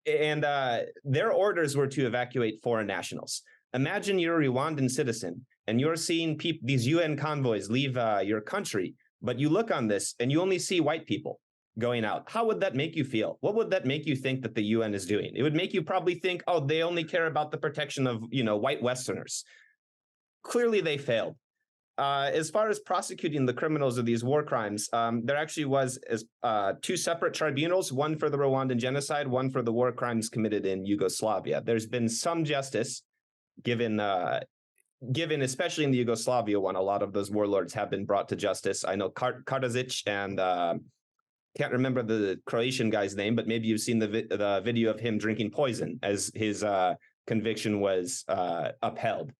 and their orders were to evacuate foreign nationals. Imagine you're a Rwandan citizen and you're seeing these UN convoys leave your country, but you look on this and you only see white people going out. How would that make you feel? What would that make you think that the UN is doing? It would make you probably think, oh, they only care about the protection of, white Westerners. Clearly, they failed. As far as prosecuting the criminals of these war crimes, there actually was two separate tribunals, one for the Rwandan genocide, one for the war crimes committed in Yugoslavia. There's been some justice given, especially in the Yugoslavia one. A lot of those warlords have been brought to justice. I know Karadzic and can't remember the Croatian guy's name, but maybe you've seen the video of him drinking poison as his conviction was upheld.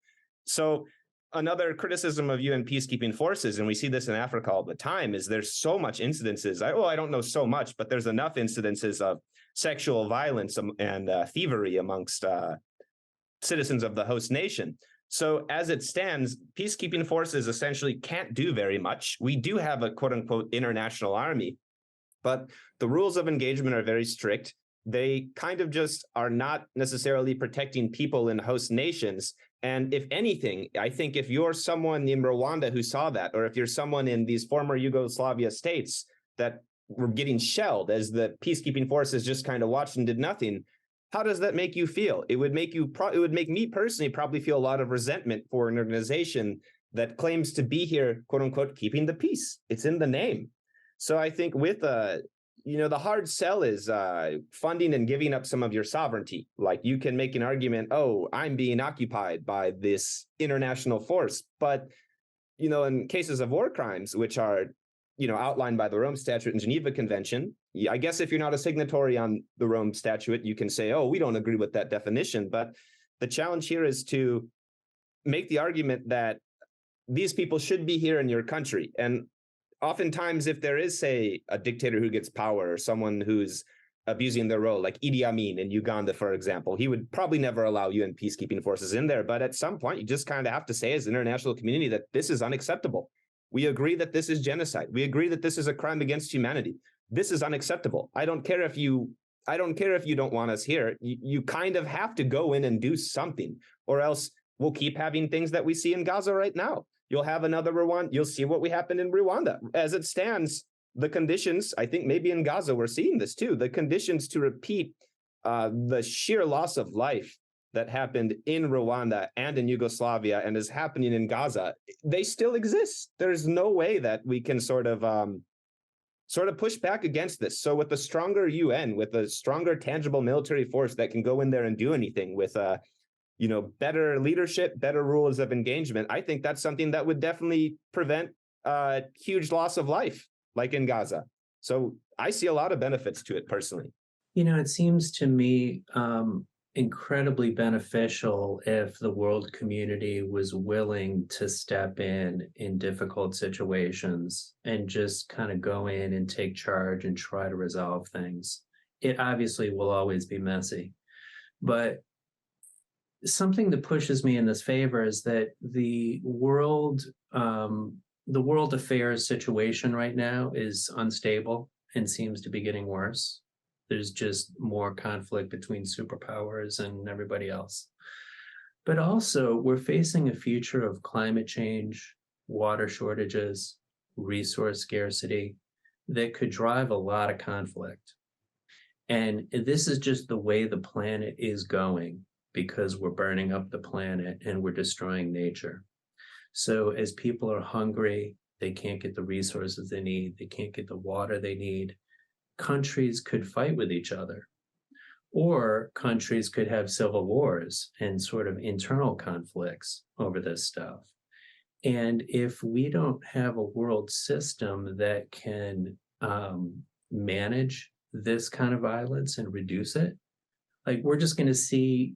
So another criticism of UN peacekeeping forces, and we see this in Africa all the time, is there's so much incidences. I don't know so much, but there's enough incidences of sexual violence and thievery amongst citizens of the host nation. So as it stands, peacekeeping forces essentially can't do very much. We do have a quote unquote international army, but the rules of engagement are very strict. They kind of just are not necessarily protecting people in host nations. And if anything, I think if you're someone in Rwanda who saw that, or if you're someone in these former Yugoslavia states that were getting shelled as the peacekeeping forces just kind of watched and did nothing, how does that make you feel? It would make me personally probably feel a lot of resentment for an organization that claims to be here, quote unquote, keeping the peace. It's in the name. So I think with the hard sell is funding and giving up some of your sovereignty. Like, you can make an argument, oh, I'm being occupied by this international force. But, in cases of war crimes, which are, outlined by the Rome Statute and Geneva Convention, I guess if you're not a signatory on the Rome Statute, you can say, oh, we don't agree with that definition. But the challenge here is to make the argument that these people should be here in your country. And oftentimes, if there is, say, a dictator who gets power or someone who's abusing their role, like Idi Amin in Uganda, for example, he would probably never allow UN peacekeeping forces in there. But at some point, you just kind of have to say as an international community that this is unacceptable. We agree that this is genocide. We agree that this is a crime against humanity. This is unacceptable. I don't care if you don't want us here. You kind of have to go in and do something, or else we'll keep having things that we see in Gaza right now. You'll have another Rwanda. You'll see what happened in Rwanda. As it stands, the conditions, I think maybe in Gaza, we're seeing this too, the conditions to repeat the sheer loss of life that happened in Rwanda and in Yugoslavia and is happening in Gaza, they still exist. There's no way that we can sort of push back against this. So with a stronger UN, with a stronger tangible military force that can go in there and do anything, with better leadership, better rules of engagement, I think that's something that would definitely prevent a huge loss of life, like in Gaza. So I see a lot of benefits to it personally. It seems to me incredibly beneficial if the world community was willing to step in difficult situations and just kind of go in and take charge and try to resolve things. It obviously will always be messy, but something that pushes me in this favor is that the world affairs situation right now is unstable and seems to be getting worse. There's just more conflict between superpowers and everybody else. But also, we're facing a future of climate change, water shortages, resource scarcity that could drive a lot of conflict. And this is just the way the planet is going, because we're burning up the planet and we're destroying nature. So as people are hungry, they can't get the resources they need, they can't get the water they need, countries could fight with each other, or countries could have civil wars and sort of internal conflicts over this stuff. And if we don't have a world system that can manage this kind of violence and reduce it, like, we're just going to see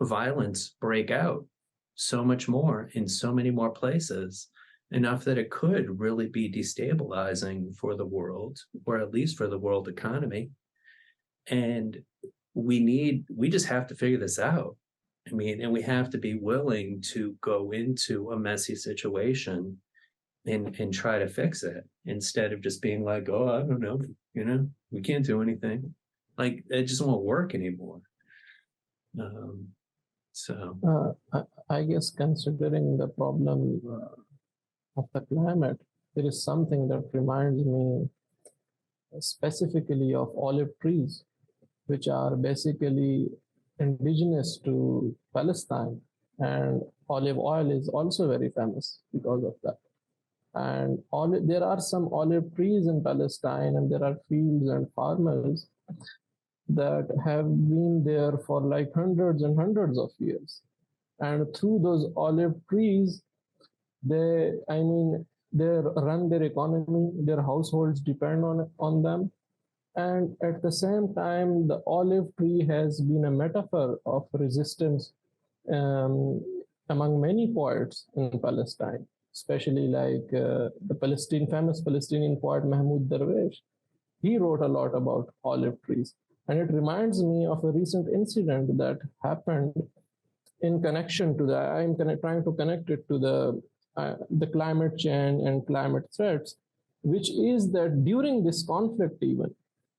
violence break out so much more in so many more places, enough that it could really be destabilizing for the world, or at least for the world economy. And we just have to figure this out. I mean, and we have to be willing to go into a messy situation and try to fix it, instead of just being like, oh, I don't know, we can't do anything. Like, it just won't work anymore. I guess, considering the problem of the climate, there is something that reminds me specifically of olive trees, which are basically indigenous to Palestine, and olive oil is also very famous because of that. And there are some olive trees in Palestine, and there are fields and farmers that have been there for like hundreds and hundreds of years. And through those olive trees, they run their economy, their households depend on them. And at the same time, the olive tree has been a metaphor of resistance among many poets in Palestine, especially like the famous Palestinian poet Mahmoud Darwish. He wrote a lot about olive trees. And it reminds me of a recent incident that happened in connection to that. I'm trying to connect it to the climate change and climate threats, which is that during this conflict, even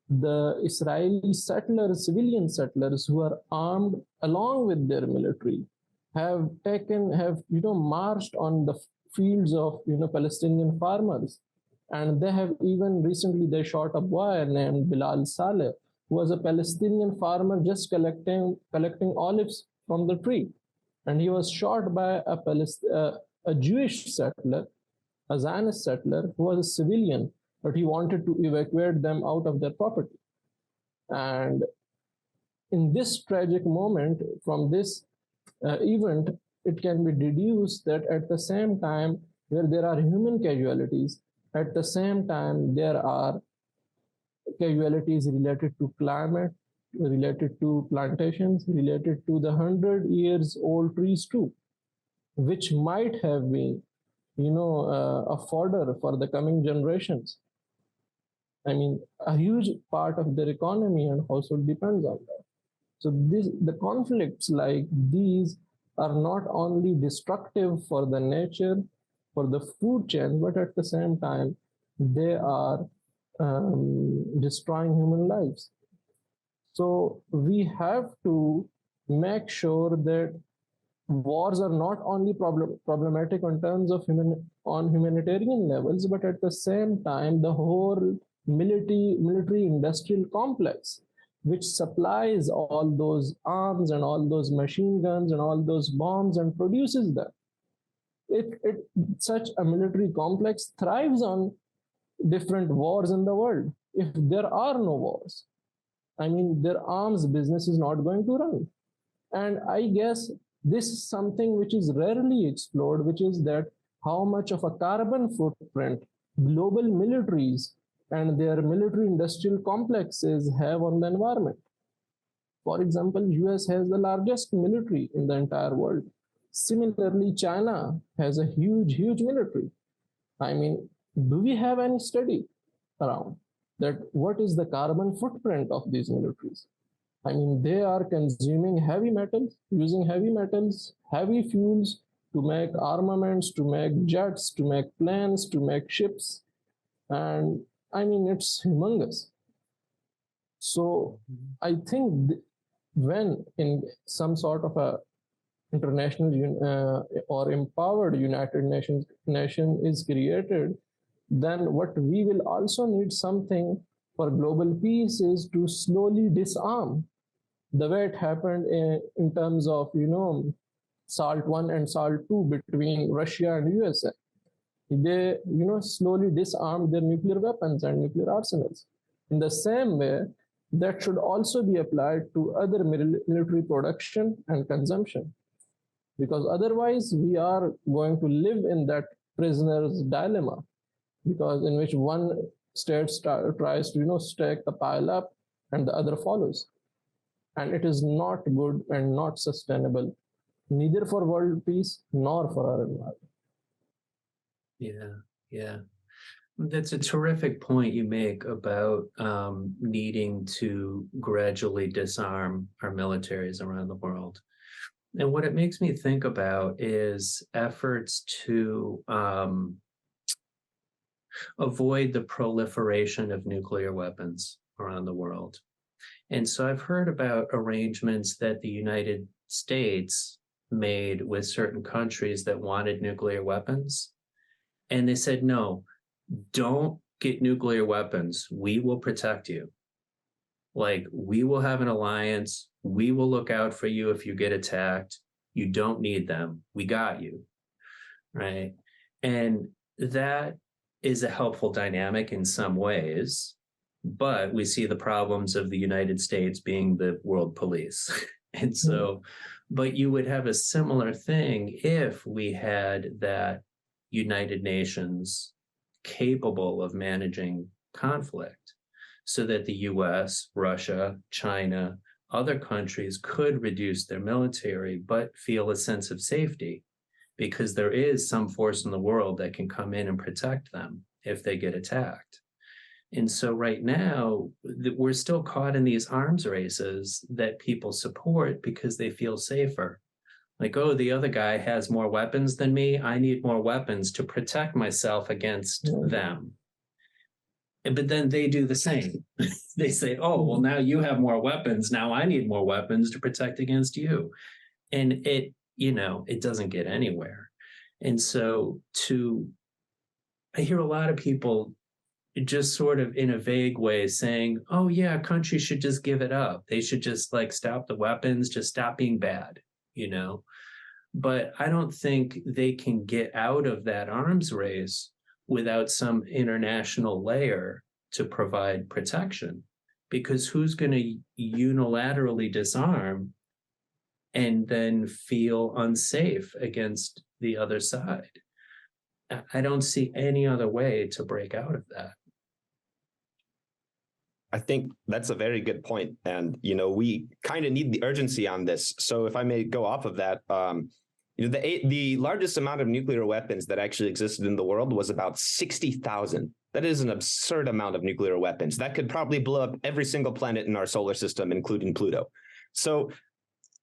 the Israeli settlers, civilian settlers who are armed along with their military, have marched on the fields of Palestinian farmers, and they have even recently they shot a boy named Bilal Saleh, who was a Palestinian farmer just collecting olives from the tree, and he was shot by a Jewish settler, a Zionist settler who was a civilian, but he wanted to evacuate them out of their property. And in this tragic moment, from this event, it can be deduced that at the same time, where there are human casualties, at the same time, there are casualties related to climate, related to plantations, related to the 100-year-old trees too, which might have been, a fodder for the coming generations. I mean, a huge part of their economy and household depends on that. So the conflicts like these are not only destructive for the nature, for the food chain, but at the same time, they are destroying human lives. So we have to make sure that wars are not only problematic in terms of on humanitarian levels, but at the same time, the whole military industrial complex, which supplies all those arms and all those machine guns and all those bombs and produces them. Such a military complex thrives on different wars in the world. If there are no wars, I mean, their arms business is not going to run. And I guess this is something which is rarely explored, which is that how much of a carbon footprint global militaries and their military industrial complexes have on the environment. For example, US has the largest military in the entire world. Similarly, China has a huge military. I mean, do we have any study around that what is the carbon footprint of these militaries? I mean, they are consuming heavy metals, using heavy metals, heavy fuels to make armaments, to make jets, to make planes, to make ships. And I mean, it's humongous. So I think when in some sort of a international or empowered United Nations nation is created, then what we will also need something for global peace is to slowly disarm, the way it happened in terms of, SALT 1 and SALT 2 between Russia and USA. They, slowly disarmed their nuclear weapons and nuclear arsenals. In the same way, that should also be applied to other military production and consumption. Because otherwise, we are going to live in that prisoner's dilemma, because in which one state tries to, stack the pile up and the other follows. And it is not good and not sustainable, neither for world peace nor for our environment. Yeah. That's a terrific point you make about needing to gradually disarm our militaries around the world. And what it makes me think about is efforts to avoid the proliferation of nuclear weapons around the world. And so I've heard about arrangements that the United States made with certain countries that wanted nuclear weapons. And they said, no, don't get nuclear weapons. We will protect you. Like, we will have an alliance. We will look out for you if you get attacked. You don't need them. We got you. Right? And that is a helpful dynamic in some ways, but we see the problems of the United States being the world police. And so, but you would have a similar thing if we had that United Nations capable of managing conflict, so that the US, Russia, China, other countries could reduce their military, but feel a sense of safety, because there is some force in the world that can come in and protect them if they get attacked. And so right now, we're still caught in these arms races that people support because they feel safer. Like, oh, the other guy has more weapons than me. I need more weapons to protect myself against them. But then they do the same. They say, oh, well, now you have more weapons. Now I need more weapons to protect against you. And it doesn't get anywhere. And so I hear a lot of people just sort of in a vague way saying, oh yeah, countries should just give it up. They should just stop the weapons, just stop being bad, But I don't think they can get out of that arms race without some international layer to provide protection. Because who's going to unilaterally disarm and then feel unsafe against the other side? I don't see any other way to break out of that. I think that's a very good point. And, we kind of need the urgency on this. So if I may go off of that, the largest amount of nuclear weapons that actually existed in the world was about 60,000. That is an absurd amount of nuclear weapons. That could probably blow up every single planet in our solar system, including Pluto. So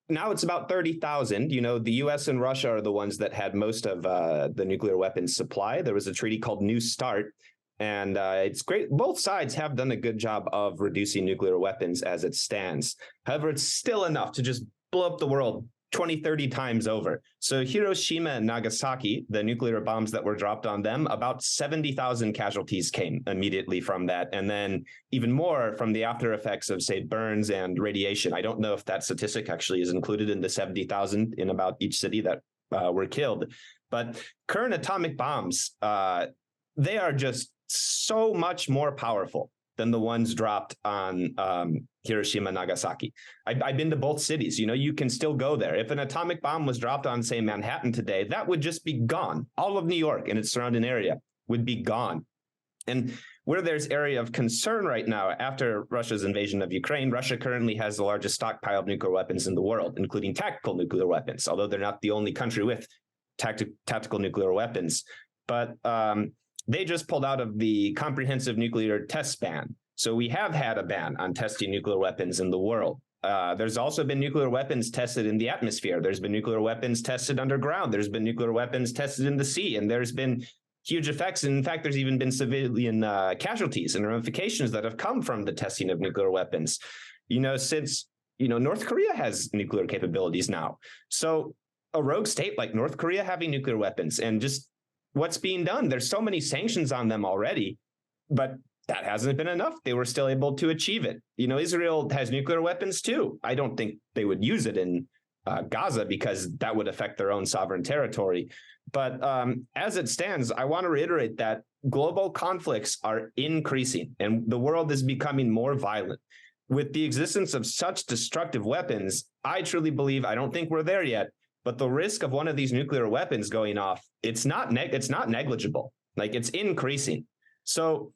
now it's about 30,000. The US and Russia are the ones that had most of the nuclear weapons supply. There was a treaty called New START. And it's great. Both sides have done a good job of reducing nuclear weapons as it stands. However, it's still enough to just blow up the world 20, 30 times over. So Hiroshima and Nagasaki, the nuclear bombs that were dropped on them, about 70,000 casualties came immediately from that. And then even more from the after effects of, say, burns and radiation. I don't know if that statistic actually is included in the 70,000 in about each city that were killed. But current atomic bombs, they are just so much more powerful than the ones dropped on Hiroshima and Nagasaki. I've been to both cities. You can still go there. If an atomic bomb was dropped on, say, Manhattan today, that would just be gone. All of New York and its surrounding area would be gone. And where there's area of concern right now, after Russia's invasion of Ukraine, Russia currently has the largest stockpile of nuclear weapons in the world, including tactical nuclear weapons, although they're not the only country with tactical nuclear weapons. But they just pulled out of the comprehensive nuclear test ban. So we have had a ban on testing nuclear weapons in the world. There's also been nuclear weapons tested in the atmosphere. There's been nuclear weapons tested underground. There's been nuclear weapons tested in the sea. And there's been huge effects. And in fact, there's even been civilian casualties and ramifications that have come from the testing of nuclear weapons. Since, North Korea has nuclear capabilities now. So a rogue state like North Korea having nuclear weapons and just what's being done. There's so many sanctions on them already, but that hasn't been enough. They were still able to achieve it. Israel has nuclear weapons too. I don't think they would use it in Gaza because that would affect their own sovereign territory. But as it stands, I want to reiterate that global conflicts are increasing and the world is becoming more violent. With the existence of such destructive weapons, I truly believe, I don't think we're there yet, but the risk of one of these nuclear weapons going off, it's not negligible. Like, it's increasing. So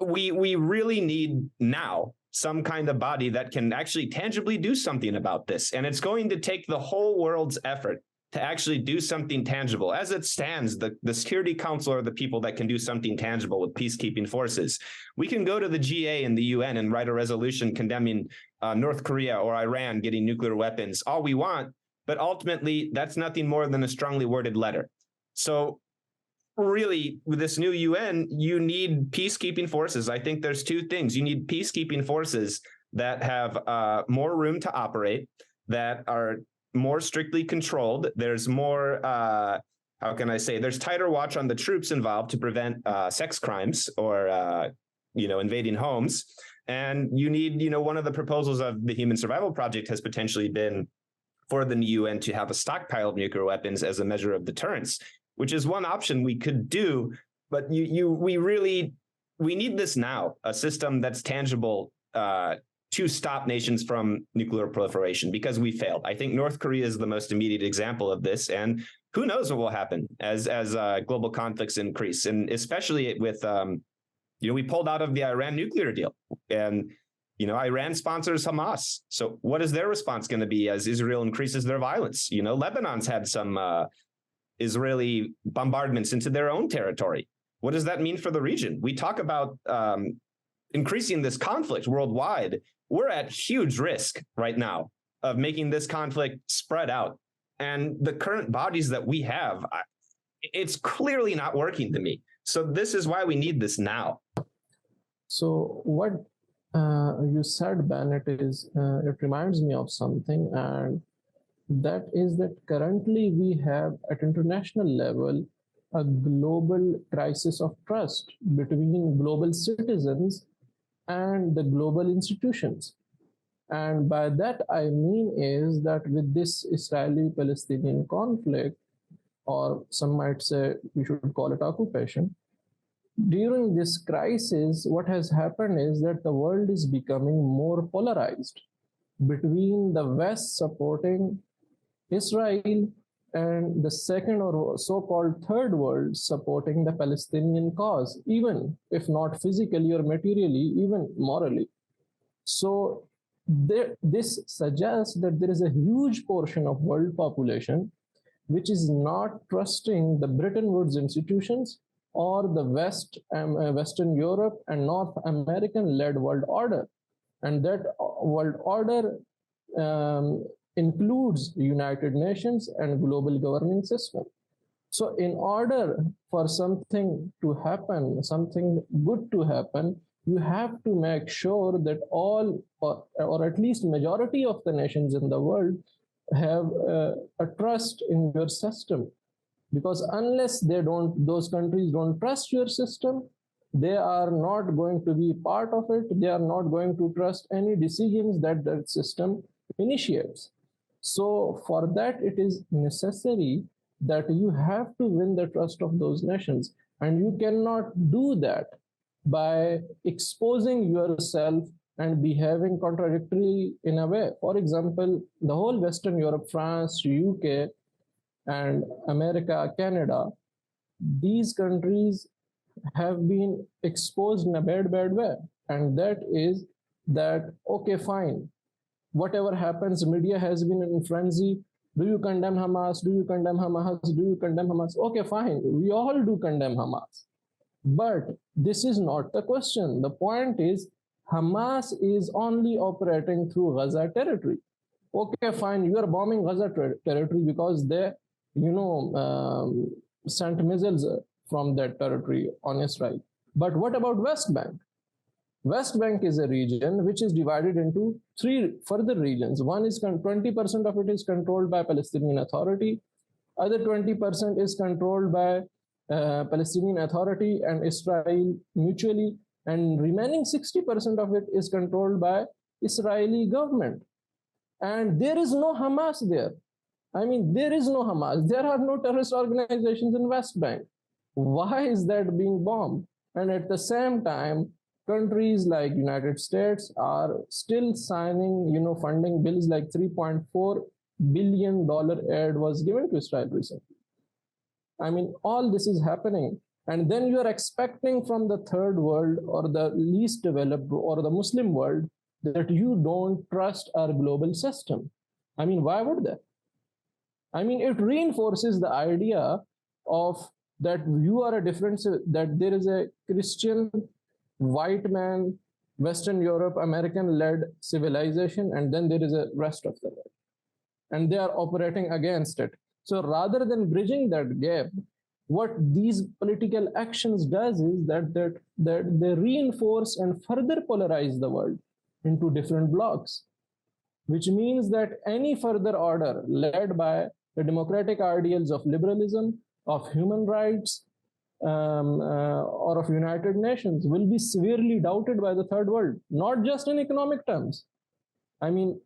we really need now some kind of body that can actually tangibly do something about this. And it's going to take the whole world's effort to actually do something tangible. As it stands, the Security Council are the people that can do something tangible with peacekeeping forces. We can go to the GA and the UN and write a resolution condemning North Korea or Iran getting nuclear weapons all we want. But ultimately, that's nothing more than a strongly worded letter. So really, with this new UN, you need peacekeeping forces. I think there's two things. You need peacekeeping forces that have more room to operate, that are more strictly controlled. There's more, there's tighter watch on the troops involved to prevent sex crimes or, invading homes. And you need, one of the proposals of the Human Survival Project has potentially been for the UN to have a stockpile of nuclear weapons as a measure of deterrence, which is one option we could do. But we need this now, a system that's tangible to stop nations from nuclear proliferation, because we failed. I think North Korea is the most immediate example of this. And who knows what will happen as global conflicts increase. And especially with, we pulled out of the Iran nuclear deal, and Iran sponsors Hamas. So what is their response going to be as Israel increases their violence? Lebanon's had some Israeli bombardments into their own territory. What does that mean for the region? We talk about increasing this conflict worldwide. We're at huge risk right now of making this conflict spread out. And the current bodies that we have, it's clearly not working to me. So this is why we need this now. So what you said, Bennett, is it reminds me of something, and that is that currently we have at international level a global crisis of trust between global citizens and the global institutions. And by that I mean is that with this Israeli-Palestinian conflict, or some might say we should call it occupation. During this crisis, what has happened is that the world is becoming more polarized between the West supporting Israel and the second or so-called third world supporting the Palestinian cause, even if not physically or materially, even morally. So this suggests that there is a huge portion of world population which is not trusting the Bretton Woods institutions or the Western Europe and North American-led world order. And that world order includes United Nations and global governing system. So in order for something to happen, something good to happen, you have to make sure that all, or at least majority of the nations in the world have a trust in your system. Because unless those countries don't trust your system, they are not going to be part of it. They are not going to trust any decisions that that system initiates. So for that, it is necessary that you have to win the trust of those nations. And you cannot do that by exposing yourself and behaving contradictory in a way. For example, the whole Western Europe, France, UK, and America, Canada, these countries have been exposed in a bad way. And that is that, okay, fine, whatever happens, media has been in frenzy. Do you condemn Hamas? Do you condemn Hamas? Do you condemn Hamas? Okay, fine, we all do condemn Hamas. But this is not the question. The point is, Hamas is only operating through Gaza territory. Okay, fine, you are bombing Gaza territory because they, sent missiles from that territory on Israel. But what about West Bank? West Bank is a region which is divided into three further regions. One is 20% of it is controlled by Palestinian Authority. Other 20% is controlled by Palestinian Authority and Israel mutually, and remaining 60% of it is controlled by Israeli government. And there is no Hamas there. I mean, there is no Hamas. There are no terrorist organizations in West Bank. Why is that being bombed? And at the same time, countries like United States are still signing, funding bills like $3.4 billion aid was given to Israel recently. I mean, all this is happening. And then you are expecting from the third world or the least developed or the Muslim world that you don't trust our global system. I mean, why would they? I mean, it reinforces the idea of that you are a difference, that there is a Christian, white man, Western Europe, American-led civilization, and then there is a rest of the world. And they are operating against it. So rather than bridging that gap, what these political actions does is that they reinforce and further polarize the world into different blocks, which means that any further order led by the democratic ideals of liberalism, of human rights, or of United Nations will be severely doubted by the third world, not just in economic terms. I mean,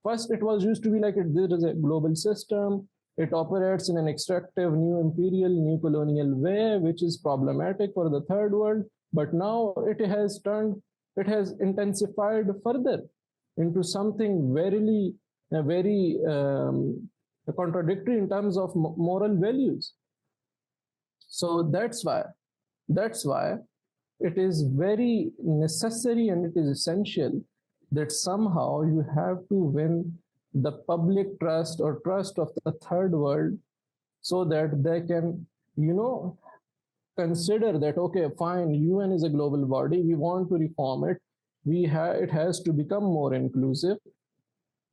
first it was used to be like there is a global system, it operates in an extractive, new imperial, new colonial way, which is problematic for the third world. But now it has intensified further into something very contradictory in terms of moral values. So that's why it is very necessary and it is essential that somehow you have to win the public trust or trust of the third world so that they can, consider that, okay, fine, UN is a global body, we want to reform it, it has to become more inclusive.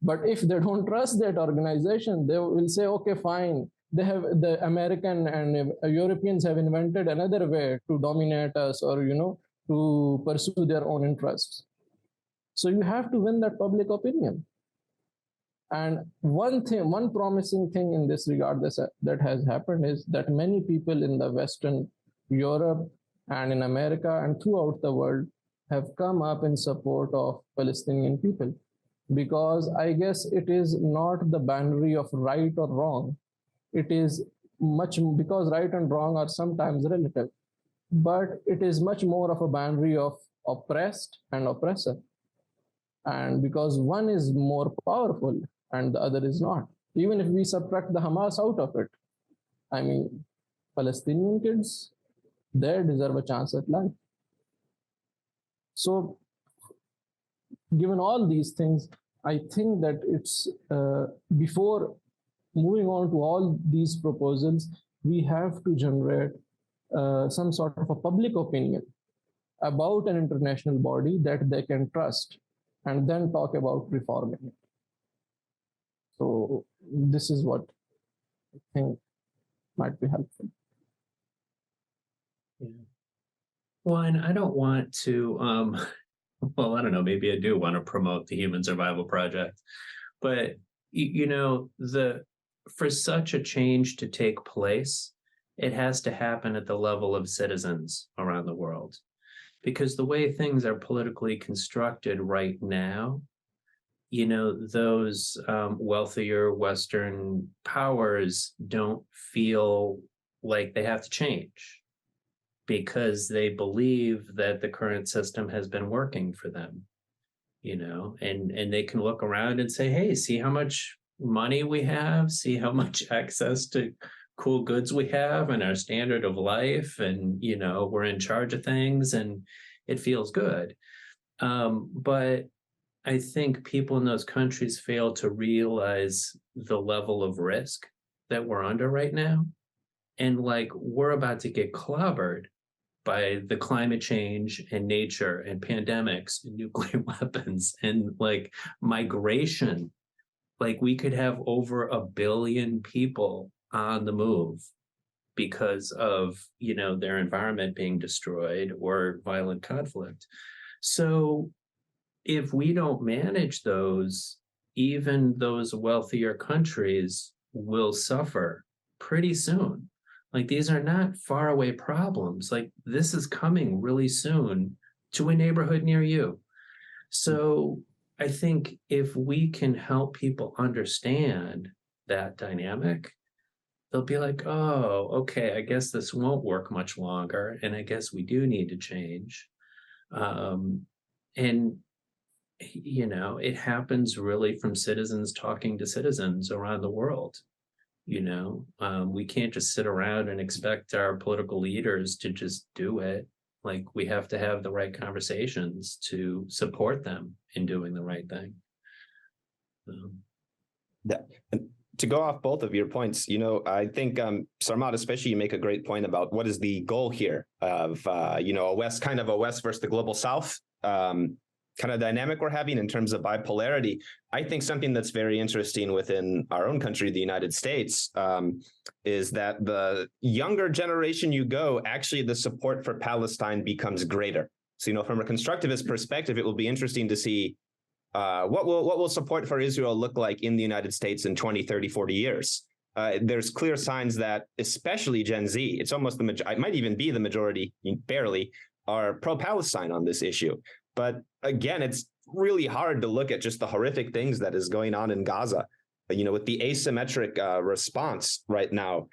But if they don't trust that organization, they will say, okay, fine, the American and Europeans have invented another way to dominate us or, to pursue their own interests. So you have to win that public opinion. And one promising thing in this regard that has happened is that many people in the Western Europe and in America and throughout the world have come up in support of Palestinian people. Because I guess it is not the binary of right or wrong. It is much, because right and wrong are sometimes relative, but it is much more of a boundary of oppressed and oppressor. And because one is more powerful and the other is not, even if we subtract the Hamas out of it, I mean, Palestinian kids, they deserve a chance at life. So, given all these things, I think that it's before moving on to all these proposals, we have to generate some sort of a public opinion about an international body that they can trust, and then talk about reforming it. So this is what I think might be helpful. Yeah. Well, and I don't want to, well, I don't know, maybe I do want to promote the Human Survival Project, but for such a change to take place, it has to happen at the level of citizens around the world. Because the way things are politically constructed right now, those wealthier Western powers don't feel like they have to change because they believe that the current system has been working for them, and they can look around and say, hey, see how much money we have, see how much access to cool goods we have and our standard of life, and we're in charge of things and it feels good. But I think people in those countries fail to realize the level of risk that we're under right now. And we're about to get clobbered by the climate change and nature and pandemics and nuclear weapons and migration. We could have over 1 billion people on the move because of, their environment being destroyed or violent conflict. So if we don't manage those, even those wealthier countries will suffer pretty soon. These are not faraway problems. This is coming really soon to a neighborhood near you. So I think if we can help people understand that dynamic, they'll be like, oh, okay, I guess this won't work much longer. And I guess we do need to change. And it happens really from citizens talking to citizens around the world. We can't just sit around and expect our political leaders to just do it. We have to have the right conversations to support them in doing the right thing. Yeah. And to go off both of your points, I think, Sarmad, especially, you make a great point about what is the goal here of, a West versus the global South kind of dynamic we're having in terms of bipolarity. I think something that's very interesting within our own country, the United States, is that the younger generation you go, actually the support for Palestine becomes greater. So, from a constructivist perspective, it will be interesting to see what will support for Israel look like in the United States in 20, 30, 40 years. There's clear signs that especially Gen Z, it's almost it might even be the majority, barely, are pro-Palestine on this issue. But again, it's really hard to look at just the horrific things that is going on in Gaza, with the asymmetric response right now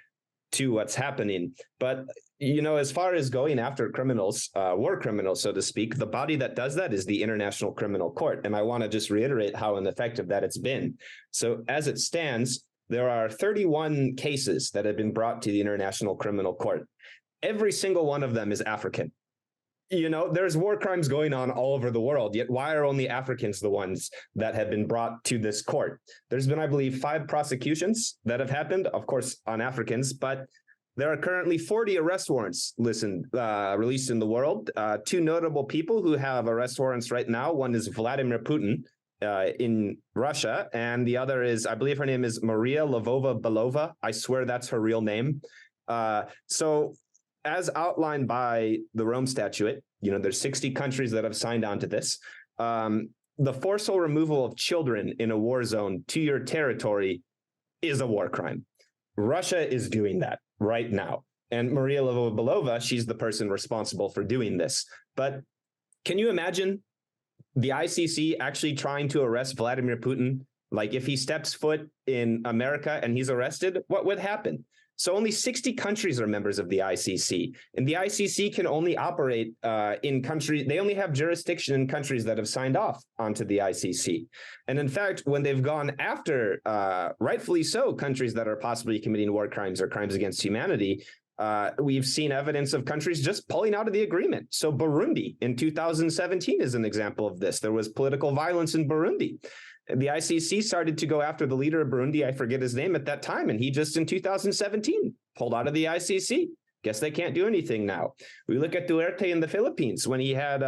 to what's happening. But, as far as going after criminals, war criminals, so to speak, the body that does that is the International Criminal Court. And I want to just reiterate how ineffective that it's been. So as it stands, there are 31 cases that have been brought to the International Criminal Court. Every single one of them is African. There's war crimes going on all over the world, yet why are only Africans the ones that have been brought to this court? There's been, I believe, 5 prosecutions that have happened, of course, on Africans, but there are currently 40 arrest warrants released in the world. 2 notable people who have arrest warrants right now. One is Vladimir Putin in Russia, and the other is, I believe her name is Maria Lvova-Belova. I swear that's her real name. So as outlined by the Rome Statute, there's 60 countries that have signed on to this. The forceful removal of children in a war zone to your territory is a war crime. Russia is doing that right now. And Maria Lvova-Belova, she's the person responsible for doing this. But can you imagine the ICC actually trying to arrest Vladimir Putin? If he steps foot in America and he's arrested, what would happen? So only 60 countries are members of the ICC, and the ICC can only operate in countries. They only have jurisdiction in countries that have signed off onto the ICC. And in fact, when they've gone after, rightfully so, countries that are possibly committing war crimes or crimes against humanity, we've seen evidence of countries just pulling out of the agreement. So Burundi in 2017 is an example of this. There was political violence in Burundi. The ICC started to go after the leader of Burundi, I forget his name at that time, and he just in 2017 pulled out of the ICC. Guess they can't do anything now. We look at Duterte in the Philippines when he had,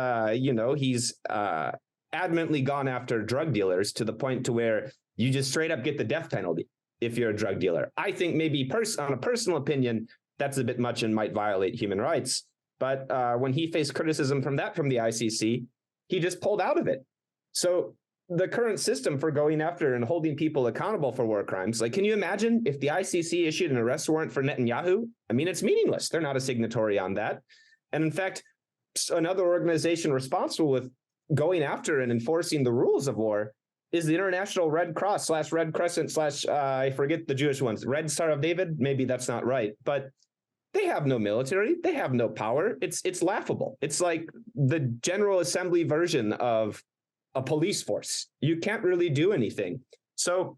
he's adamantly gone after drug dealers to the point to where you just straight up get the death penalty if you're a drug dealer. I think maybe on a personal opinion, that's a bit much and might violate human rights. But when he faced criticism from the ICC, he just pulled out of it. So the current system for going after and holding people accountable for war crimes, like, can you imagine if the ICC issued an arrest warrant for Netanyahu? I mean, it's meaningless. They're not a signatory on that. And in fact, another organization responsible with going after and enforcing the rules of war is the International Red Cross / Red Crescent / I forget the Jewish ones, Red Star of David. Maybe that's not right, but they have no military. They have no power. It's laughable. It's like the General Assembly version of a police force. You can't really do anything. So,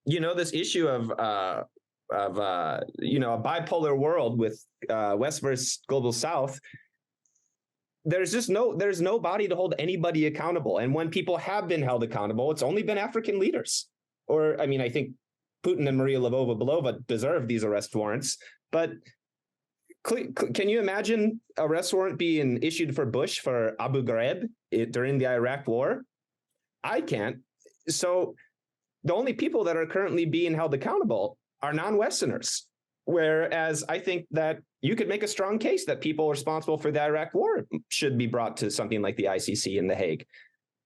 this issue of a bipolar world with West versus Global South, there's nobody to hold anybody accountable. And when people have been held accountable, it's only been African leaders. Or, I mean, I think Putin and Maria Lvova-Belova deserve these arrest warrants, but can you imagine an arrest warrant being issued for Bush for Abu Ghraib during the Iraq War? I can't. So the only people that are currently being held accountable are non-Westerners. Whereas I think that you could make a strong case that people responsible for the Iraq War should be brought to something like the ICC in The Hague.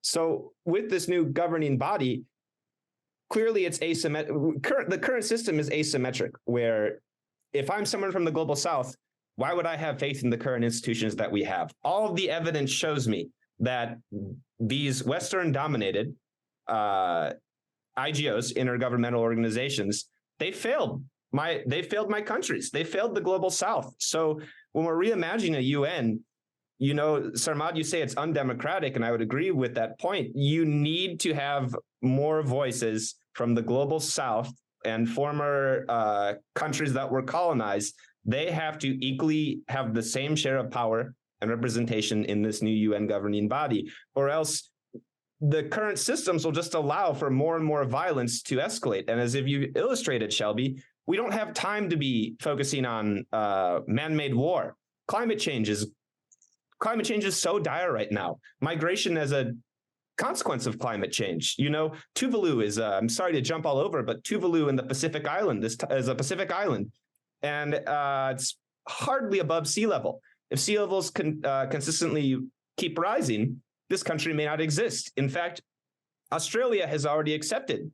So with this new governing body, clearly it's asymmetric. The current system is asymmetric, where if I'm someone from the Global South, why would I have faith in the current institutions that we have? All of the evidence shows me that these Western-dominated IGOs, intergovernmental organizations, they failed my countries. They failed the Global South. So when we're reimagining a UN, Sarmad, you say it's undemocratic, and I would agree with that point. You need to have more voices from the Global South and former countries that were colonized. They have to equally have the same share of power and representation in this new UN governing body, or else the current systems will just allow for more and more violence to escalate. And as if you illustrated, Shelby, we don't have time to be focusing on man-made war. Climate change is so dire right now. Migration as a consequence of climate change. Tuvalu is, I'm sorry to jump all over, but Tuvalu in the Pacific Island is a Pacific island, and it's hardly above sea level. If sea levels consistently keep rising, this country may not exist. In fact, Australia has already accepted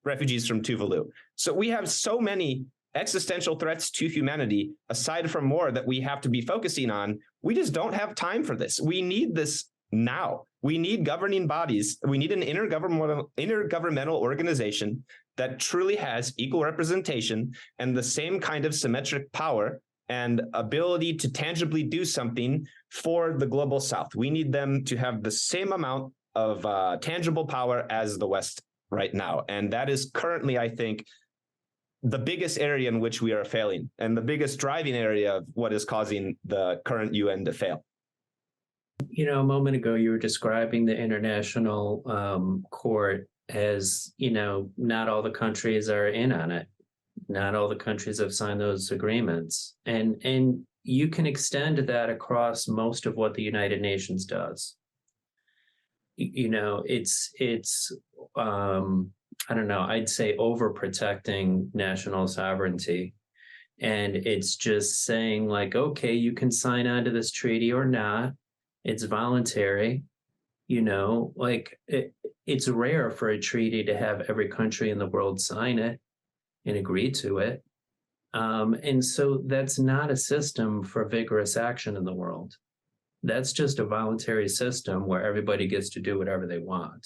refugees from Tuvalu. So we have so many existential threats to humanity, aside from war, that we have to be focusing on. We just don't have time for this. We need this now. We need governing bodies. We need an intergovernmental organization that truly has equal representation and the same kind of symmetric power and ability to tangibly do something for the Global South. We need them to have the same amount of tangible power as the West right now. And that is currently, I think, the biggest area in which we are failing, and the biggest driving area of what is causing the current UN to fail. A moment ago, you were describing the international court as, not all the countries are in on it. Not all the countries have signed those agreements. And you can extend that across most of what the United Nations does. It's I don't know, I'd say overprotecting national sovereignty. And it's just saying, like, okay, you can sign on to this treaty or not. It's voluntary. It's rare for a treaty to have every country in the world sign it and agree to it. And so that's not a system for vigorous action in the world. That's just a voluntary system where everybody gets to do whatever they want.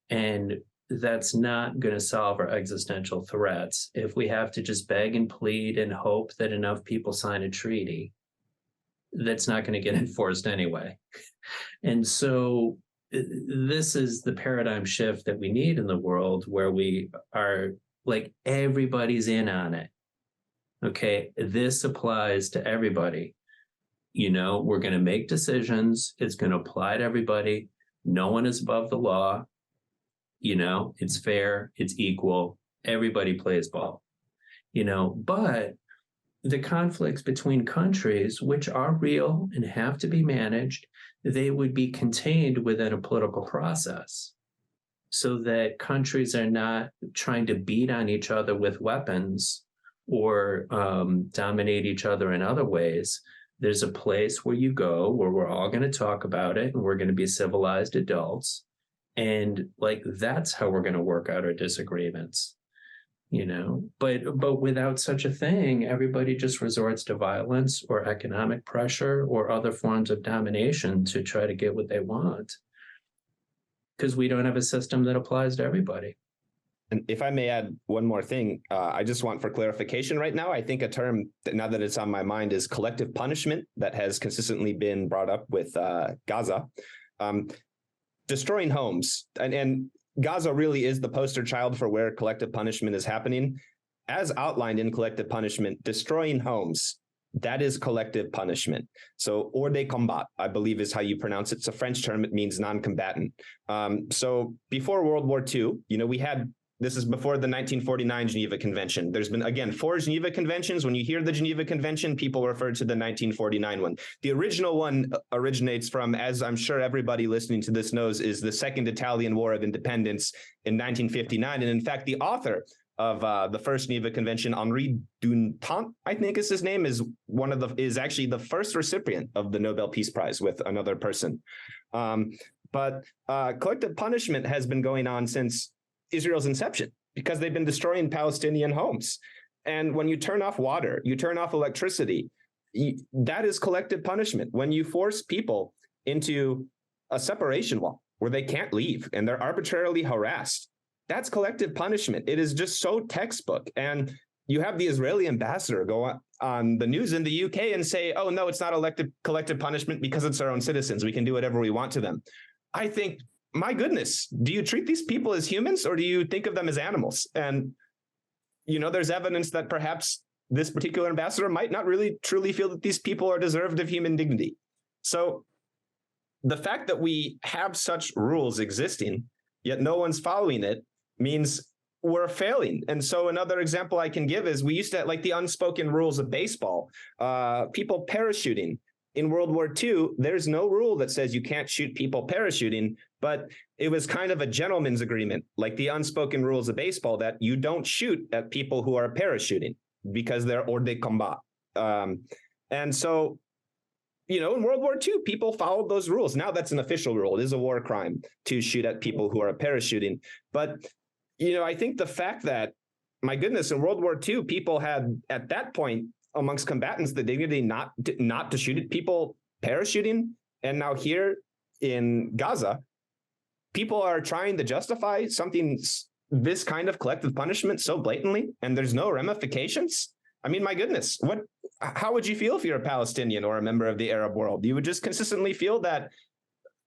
And that's not going to solve our existential threats. If we have to just beg and plead and hope that enough people sign a treaty, that's not going to get enforced anyway. And so this is the paradigm shift that we need in the world, where we are like, everybody's in on it. Okay, this applies to everybody. We're going to make decisions. It's going to apply to everybody. No one is above the law. It's fair, it's equal. Everybody plays ball. But the conflicts between countries, which are real and have to be managed, they would be contained within a political process, so that countries are not trying to beat on each other with weapons or dominate each other in other ways. There's a place where you go where we're all going to talk about it, and we're going to be civilized adults. And that's how we're going to work out our disagreements. But without such a thing, everybody just resorts to violence or economic pressure or other forms of domination to try to get what they want, because we don't have a system that applies to everybody. And if I may add one more thing, I just want for clarification right now. I think a term that, now that it's on my mind, is collective punishment, that has consistently been brought up with Gaza. Destroying homes, and Gaza really is the poster child for where collective punishment is happening. As outlined in collective punishment, destroying homes, that is collective punishment. So hors de combat, I believe is how you pronounce it. It's a French term. It means non-combatant. So before World War II, this is before the 1949 Geneva Convention. There's been, again, 4 Geneva Conventions. When you hear the Geneva Convention, people refer to the 1949 one. The original one originates from, as I'm sure everybody listening to this knows, is the Second Italian War of Independence in 1959. And in fact, the author of the first Geneva Convention, Henri Dunant, I think is his name, is actually the first recipient of the Nobel Peace Prize with another person. But collective punishment has been going on since Israel's inception, because they've been destroying Palestinian homes. And when you turn off water, you turn off electricity, that is collective punishment. When you force people into a separation wall where they can't leave and they're arbitrarily harassed, that's collective punishment. It is just so textbook. And you have the Israeli ambassador go on the news in the UK and say, oh, no, it's not collective punishment because it's our own citizens. We can do whatever we want to them. I think, my goodness, do you treat these people as humans, or do you think of them as animals? And, there's evidence that perhaps this particular ambassador might not really truly feel that these people are deserved of human dignity. So the fact that we have such rules existing, yet no one's following it, means we're failing. And so another example I can give is, we used to, like the unspoken rules of baseball, people parachuting. In World War II, there's no rule that says you can't shoot people parachuting, but it was kind of a gentleman's agreement, like the unspoken rules of baseball, that you don't shoot at people who are parachuting because they're hors de combat. And so, in World War II, people followed those rules. Now that's an official rule. It is a war crime to shoot at people who are parachuting. But, I think the fact that, my goodness, in World War II, people had, at that point, amongst combatants, the dignity not to shoot at people parachuting. And now here in Gaza, people are trying to justify this kind of collective punishment so blatantly, and there's no ramifications. I mean, my goodness, how would you feel if you're a Palestinian or a member of the Arab world? You would just consistently feel that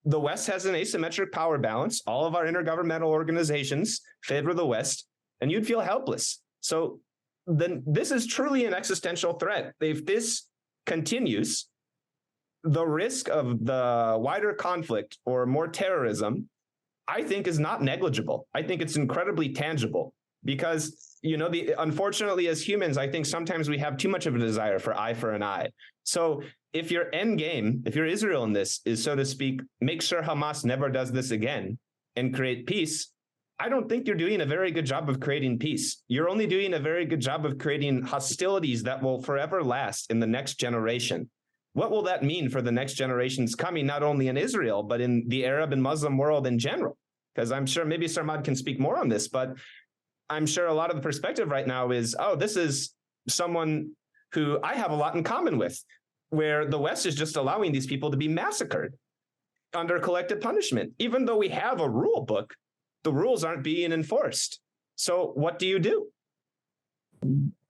the West has an asymmetric power balance. All of our intergovernmental organizations favor the West, and you'd feel helpless. So then this is truly an existential threat. If this continues, the risk of the wider conflict or more terrorism, I think, is not negligible. I think it's incredibly tangible, because, unfortunately, as humans, I think sometimes we have too much of a desire for eye for an eye. So if your end game, if you're Israel in this, is, so to speak, make sure Hamas never does this again and create peace, I don't think you're doing a very good job of creating peace. You're only doing a very good job of creating hostilities that will forever last in the next generation. What will that mean for the next generations coming, not only in Israel, but in the Arab and Muslim world in general? Because I'm sure maybe Sarmad can speak more on this, but I'm sure a lot of the perspective right now is, oh, this is someone who I have a lot in common with, where the West is just allowing these people to be massacred under collective punishment. Even though we have a rule book, the rules aren't being enforced. So what do you do?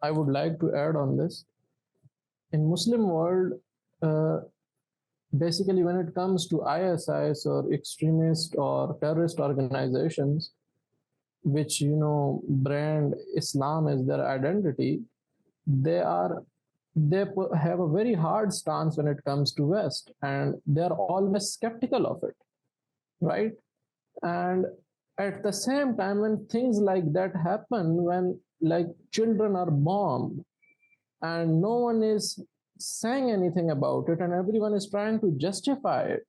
I would like to add on this. In Muslim world, basically when it comes to ISIS or extremist or terrorist organizations, which brand Islam as their identity, they have a very hard stance when it comes to West, and they're always skeptical of it, right? And at the same time, when things like that happen, when like children are bombed and no one is saying anything about it and everyone is trying to justify it,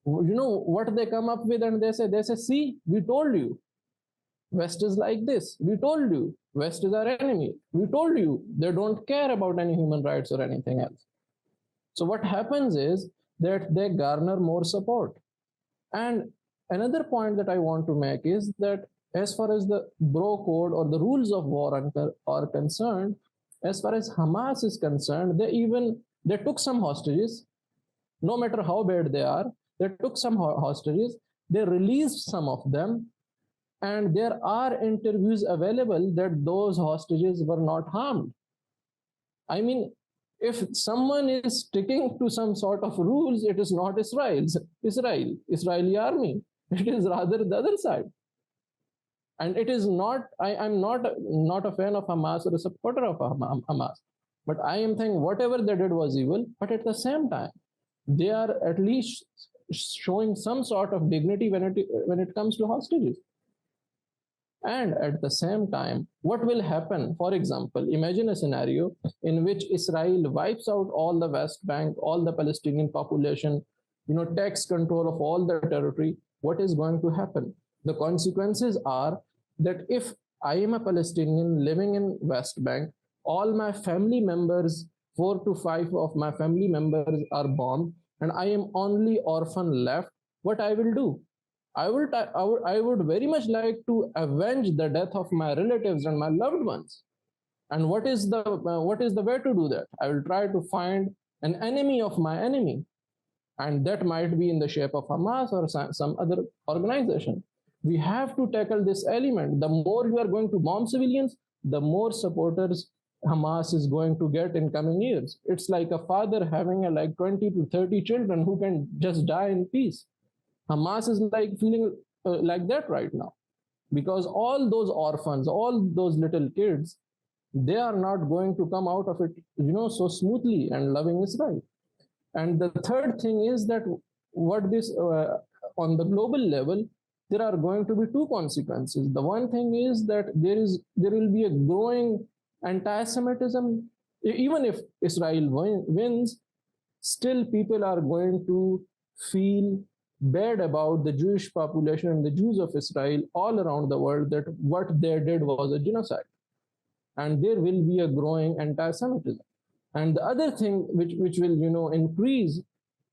what they come up with, and they say, see, we told you West is like this. We told you West is our enemy. We told you they don't care about any human rights or anything else. So what happens is that they garner more support. And another point that I want to make is that as far as the bro code or the rules of war are concerned, as far as Hamas is concerned, they took some hostages, no matter how bad they are. They took some hostages, they released some of them, and there are interviews available that those hostages were not harmed. I mean, if someone is sticking to some sort of rules, it is not Israeli army. It is rather the other side. And it is not, I'm not a fan of Hamas or a supporter of Hamas, but I am saying whatever they did was evil, but at the same time, they are at least showing some sort of dignity when it comes to hostages. And at the same time, what will happen? For example, imagine a scenario in which Israel wipes out all the West Bank, all the Palestinian population, takes control of all the territory. What is going to happen? The consequences are that if I am a Palestinian living in West Bank, all my family members, 4 to 5 of my family members are bombed, and I am only orphan left, what I will do? I would very much like to avenge the death of my relatives and my loved ones. And what is the way to do that? I will try to find an enemy of my enemy, and that might be in the shape of Hamas or some other organization. We have to tackle this element. The more you are going to bomb civilians, the more supporters Hamas is going to get in coming years. It's like a father having like 20 to 30 children who can just die in peace. Hamas is like feeling like that right now, because all those orphans, all those little kids, they are not going to come out of it, so smoothly and loving Israel. And the third thing is that what this on the global level, there are going to be two consequences. The one thing is that there will be a growing anti-Semitism. Even if Israel wins, still people are going to feel bad about the Jewish population and the Jews of Israel all around the world, that what they did was a genocide. And there will be a growing anti-Semitism. And the other thing which will increase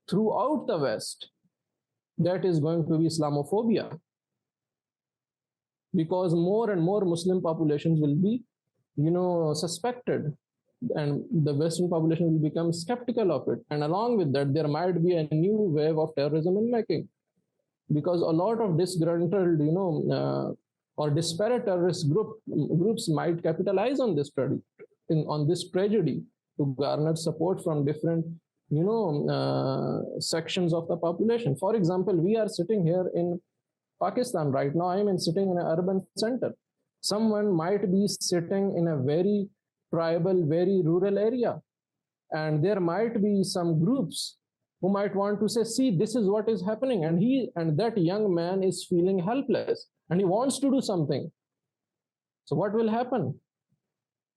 throughout the West, that is going to be Islamophobia. Because more and more Muslim populations will be suspected, and the Western population will become skeptical of it. And along with that, there might be a new wave of terrorism in making, because a lot of disgruntled, or disparate terrorist groups might capitalize on this tragedy to garner support from different, sections of the population. For example, we are sitting here in Pakistan right now. I am sitting in an urban center. Someone might be sitting in a very tribal, very rural area. And there might be some groups who might want to say, see, this is what is happening. And that young man is feeling helpless and he wants to do something. So what will happen?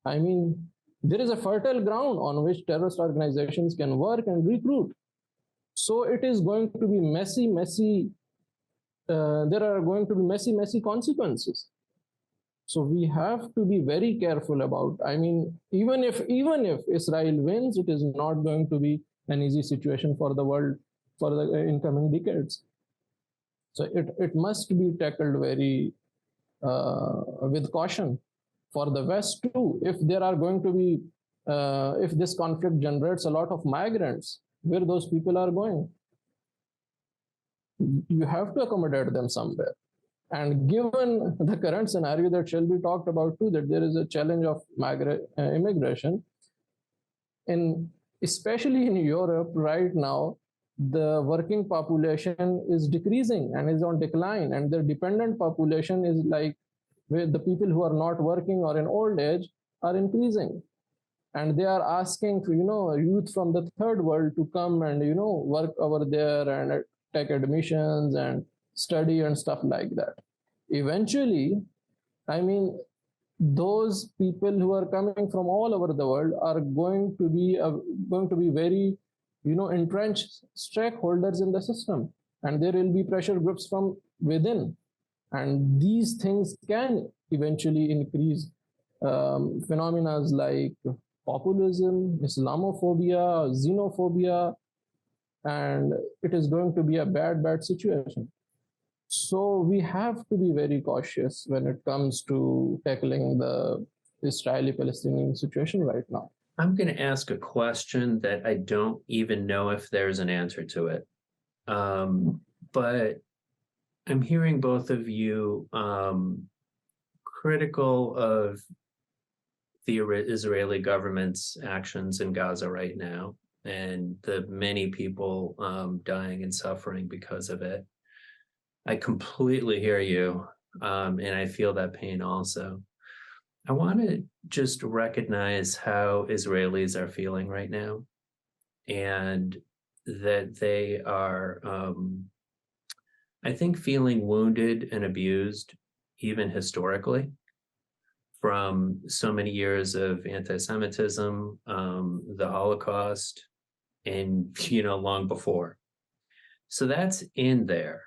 I mean, there is a fertile ground on which terrorist organizations can work and recruit. So it is going to be messy. There are going to be messy consequences. So we have to be very careful about, even if Israel wins, it is not going to be an easy situation for the world for the incoming decades. So it must be tackled very with caution for the West too. If there are going to be, if this conflict generates a lot of migrants, where those people are going, you have to accommodate them somewhere. And given the current scenario that Shelby talked about too, that there is a challenge of immigration, in especially in Europe right now, the working population is decreasing and is on decline, and the dependent population is like where the people who are not working or in old age are increasing, and they are asking for youth from the third world to come and work over there and take admissions and study and stuff like that. Eventually, I mean, those people who are coming from all over the world are going to be very entrenched stakeholders in the system, and there will be pressure groups from within, and these things can eventually increase phenomena like populism, Islamophobia, xenophobia, and it is going to be a bad situation. So we have to be very cautious when it comes to tackling the Israeli-Palestinian situation right now. I'm going to ask a question that I don't even know if there's an answer to it. But I'm hearing both of you critical of the Israeli government's actions in Gaza right now and the many people dying and suffering because of it. I completely hear you, and I feel that pain also. I want to just recognize how Israelis are feeling right now, and that they are, I think, feeling wounded and abused, even historically, from so many years of anti-Semitism, the Holocaust, and long before. So that's in there.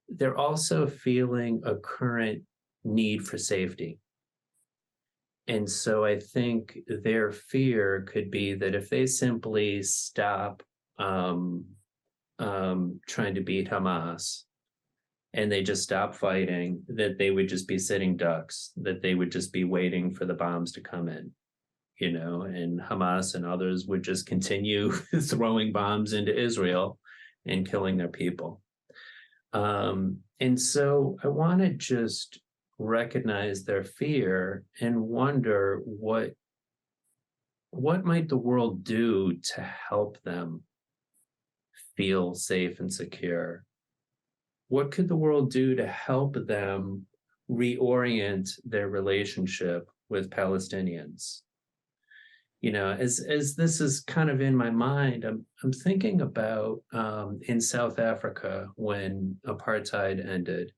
They're also feeling a current need for safety. And so I think their fear could be that if they simply stop trying to beat Hamas and they just stop fighting, that they would just be sitting ducks, that they would just be waiting for the bombs to come in, and Hamas and others would just continue throwing bombs into Israel and killing their people. And so I want to just recognize their fear and wonder what might the world do to help them feel safe and secure? What could the world do to help them reorient their relationship with Palestinians? As this is kind of in my mind, I'm thinking about in South Africa when apartheid ended.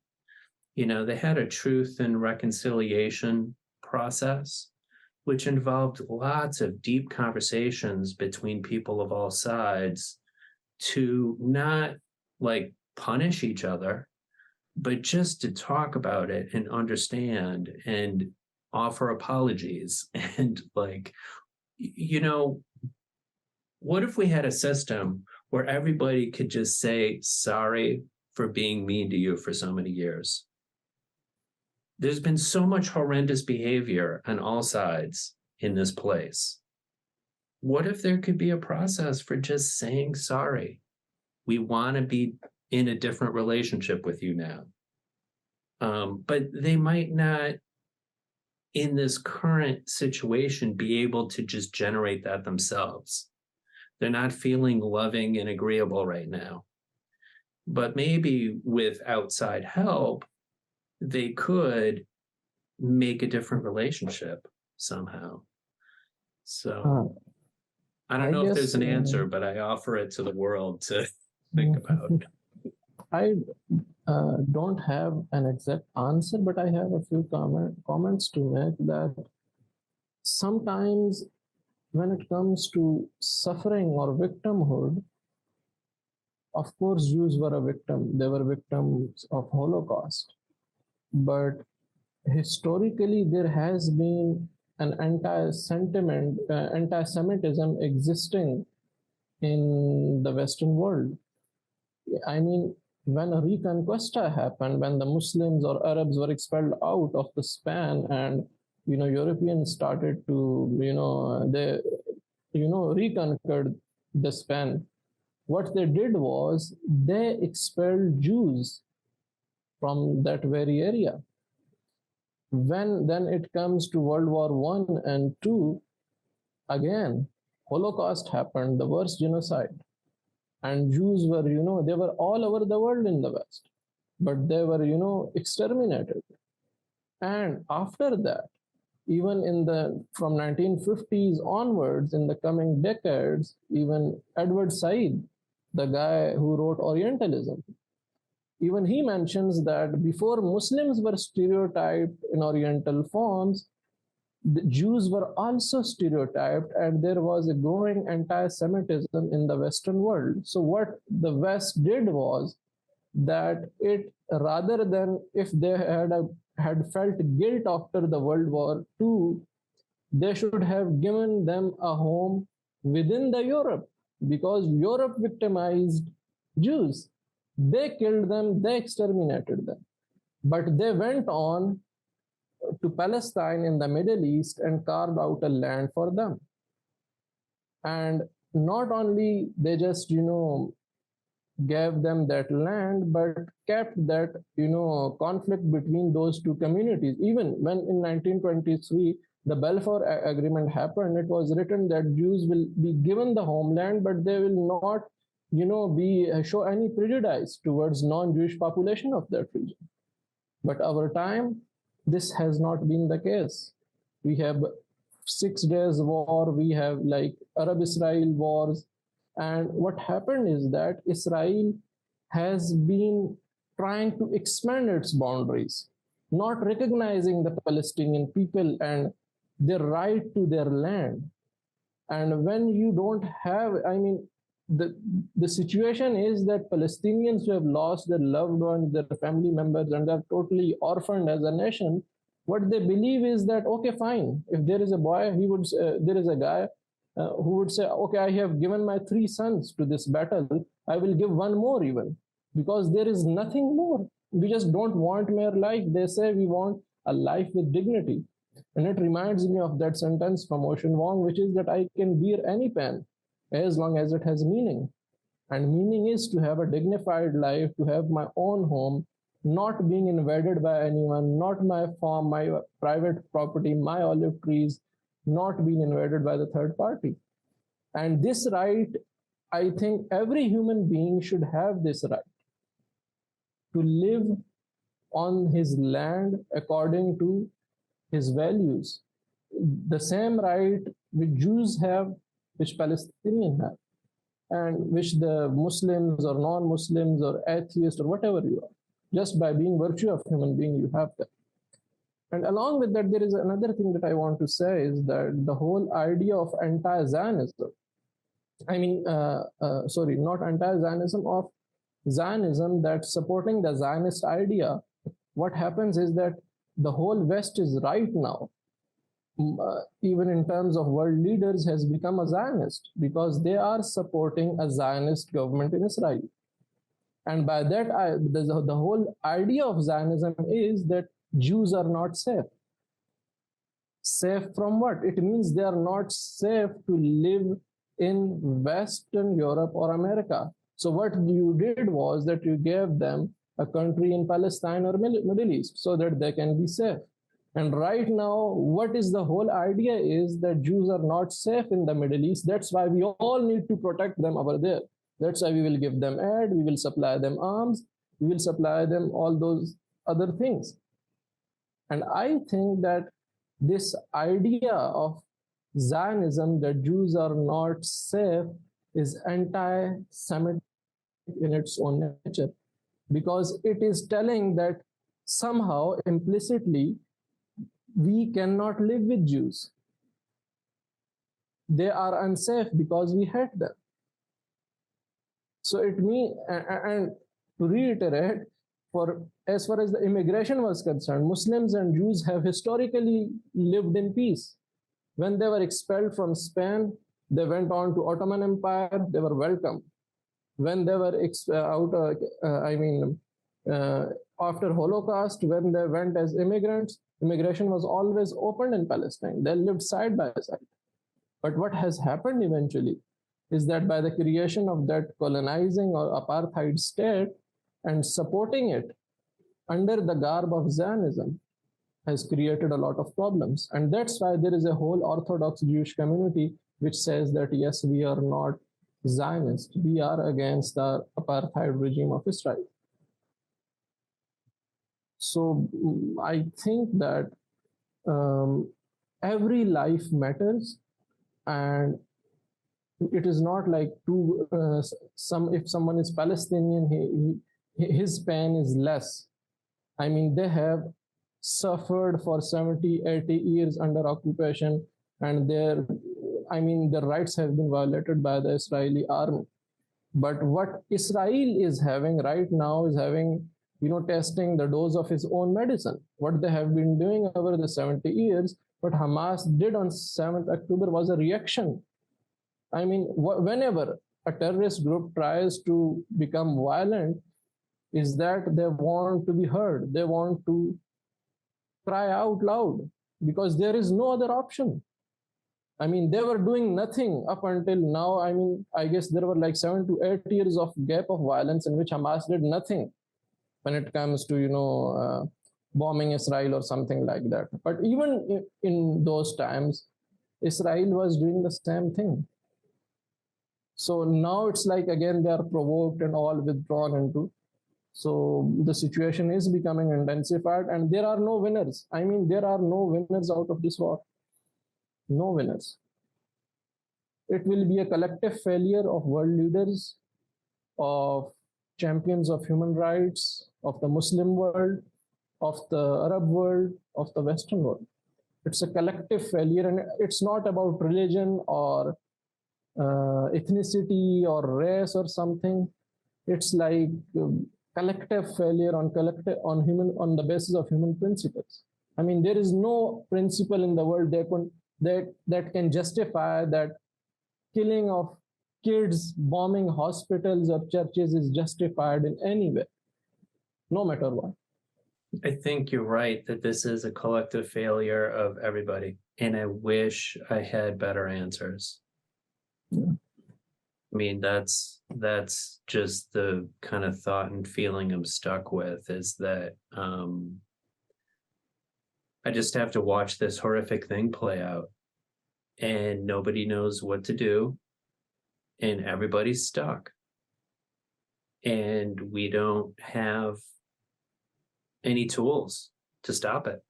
They had a truth and reconciliation process, which involved lots of deep conversations between people of all sides to not punish each other, but just to talk about it and understand and offer apologies and what if we had a system where everybody could just say sorry for being mean to you for so many years? There's been so much horrendous behavior on all sides in this place. What if there could be a process for just saying sorry? We want to be in a different relationship with you now. But they might not, in this current situation, be able to just generate that themselves. They're not feeling loving and agreeable right now. But maybe with outside help, they could make a different relationship somehow. So I don't know if there's an answer, but I offer it to the world to think about. I don't have an exact answer, but I have a few comments to make that sometimes when it comes to suffering or victimhood, of course, Jews were a victim. They were victims of Holocaust. But historically, there has been an anti-Semitism existing in the Western world. I mean, when Reconquista happened, when the Muslims or Arabs were expelled out of the span, and Europeans started to they reconquered the span, what they did was they expelled Jews from that very area. When then it comes to World War I and II, again, Holocaust happened, the worst genocide. And Jews were, they were all over the world in the West, but they were, exterminated. And after that, even from 1950s onwards, in the coming decades, even Edward Said, the guy who wrote Orientalism, even he mentions that before Muslims were stereotyped in Oriental forms, the Jews were also stereotyped, and there was a growing anti-Semitism in the Western world. So what the West did was that it, rather than, if they had felt guilt after the World War II, they should have given them a home within the Europe, because Europe victimized Jews. They killed them, they exterminated them. But they went on to Palestine in the Middle East and carved out a land for them. And not only they just, gave them that land, but kept that, conflict between those two communities. Even when in 1923, the Balfour Agreement happened, it was written that Jews will be given the homeland, but they will not, show any prejudice towards non-Jewish population of that region. But over time, this has not been the case. We have 6 Days War, we have like Arab-Israel wars. And what happened is that Israel has been trying to expand its boundaries, not recognizing the Palestinian people and their right to their land. And when you don't have, the situation is that Palestinians who have lost their loved ones, their family members, and they're totally orphaned as a nation, what they believe is that, okay, fine, if there is a boy, there is a guy who would say, okay, I have given my 3 sons to this battle, I will give 1 more even, because there is nothing more. We just don't want mere life. They say we want a life with dignity. And it reminds me of that sentence from Ocean Vuong, which is that I can bear any pain as long as it has meaning. And meaning is to have a dignified life, to have my own home, not being invaded by anyone, not my farm, my private property, my olive trees, not being invaded by the third party. And this right, I think every human being should have this right to live on his land according to his values. The same right which Jews have, which Palestinians have, and which the Muslims or non-Muslims or atheists or whatever you are, just by being virtue of human being, you have that. And along with that, there is another thing that I want to say is that the whole idea of anti-Zionism, not anti-Zionism, of Zionism that's supporting the Zionist idea, what happens is that the whole West is right now, even in terms of world leaders, has become a Zionist because they are supporting a Zionist government in Israel. And by that, the whole idea of Zionism is that Jews are not safe. Safe from what? It means they are not safe to live in Western Europe or America. So what you did was that you gave them a country in Palestine or Middle East so that they can be safe. And right now, what is the whole idea is that Jews are not safe in the Middle East. That's why we all need to protect them over there. That's why we will give them aid, we will supply them arms, we will supply them all those other things. And I think that this idea of Zionism, that Jews are not safe, is anti-Semitic in its own nature, because it is telling that somehow implicitly we cannot live with Jews. They are unsafe because we hate them. So it means, and to reiterate, as far as the immigration was concerned, Muslims and Jews have historically lived in peace. When they were expelled from Spain, they went on to Ottoman Empire, they were welcome. When they were after Holocaust, when they went as immigrants, immigration was always open in Palestine. They lived side by side. But what has happened eventually is that by the creation of that colonizing or apartheid state and supporting it, under the garb of Zionism has created a lot of problems. And that's why there is a whole Orthodox Jewish community which says that, yes, we are not Zionist. We are against the apartheid regime of Israel. So I think that every life matters, and it is not like if someone is Palestinian, his pain is less. I mean, they have suffered for 70, 80 years under occupation, and their rights have been violated by the Israeli army. But what Israel is having right now is having, testing the dose of his own medicine. What they have been doing over the 70 years, what Hamas did on 7th October was a reaction. I mean, whenever a terrorist group tries to become violent, is that they want to be heard. They want to cry out loud because there is no other option. I mean, they were doing nothing up until now. I mean, I guess there were like 7 to 8 years of gap of violence in which Hamas did nothing when it comes to, bombing Israel or something like that. But even in those times, Israel was doing the same thing. So now it's like, again, they are provoked and all withdrawn into. So the situation is becoming intensified, and there are no winners. I mean, there are no winners out of this war. No winners. It will be a collective failure of world leaders, of champions of human rights, of the Muslim world, of the Arab world, of the Western world. It's a collective failure, and it's not about religion or ethnicity or race or something. It's like collective failure on the basis of human principles. I mean, there is no principle in the world that can justify that killing of kids, bombing hospitals or churches is justified in any way, no matter what. I think you're right that this is a collective failure of everybody, and I wish I had better answers. Yeah. I mean, that's just the kind of thought and feeling I'm stuck with, is that I just have to watch this horrific thing play out, and nobody knows what to do, and everybody's stuck, and we don't have any tools to stop it.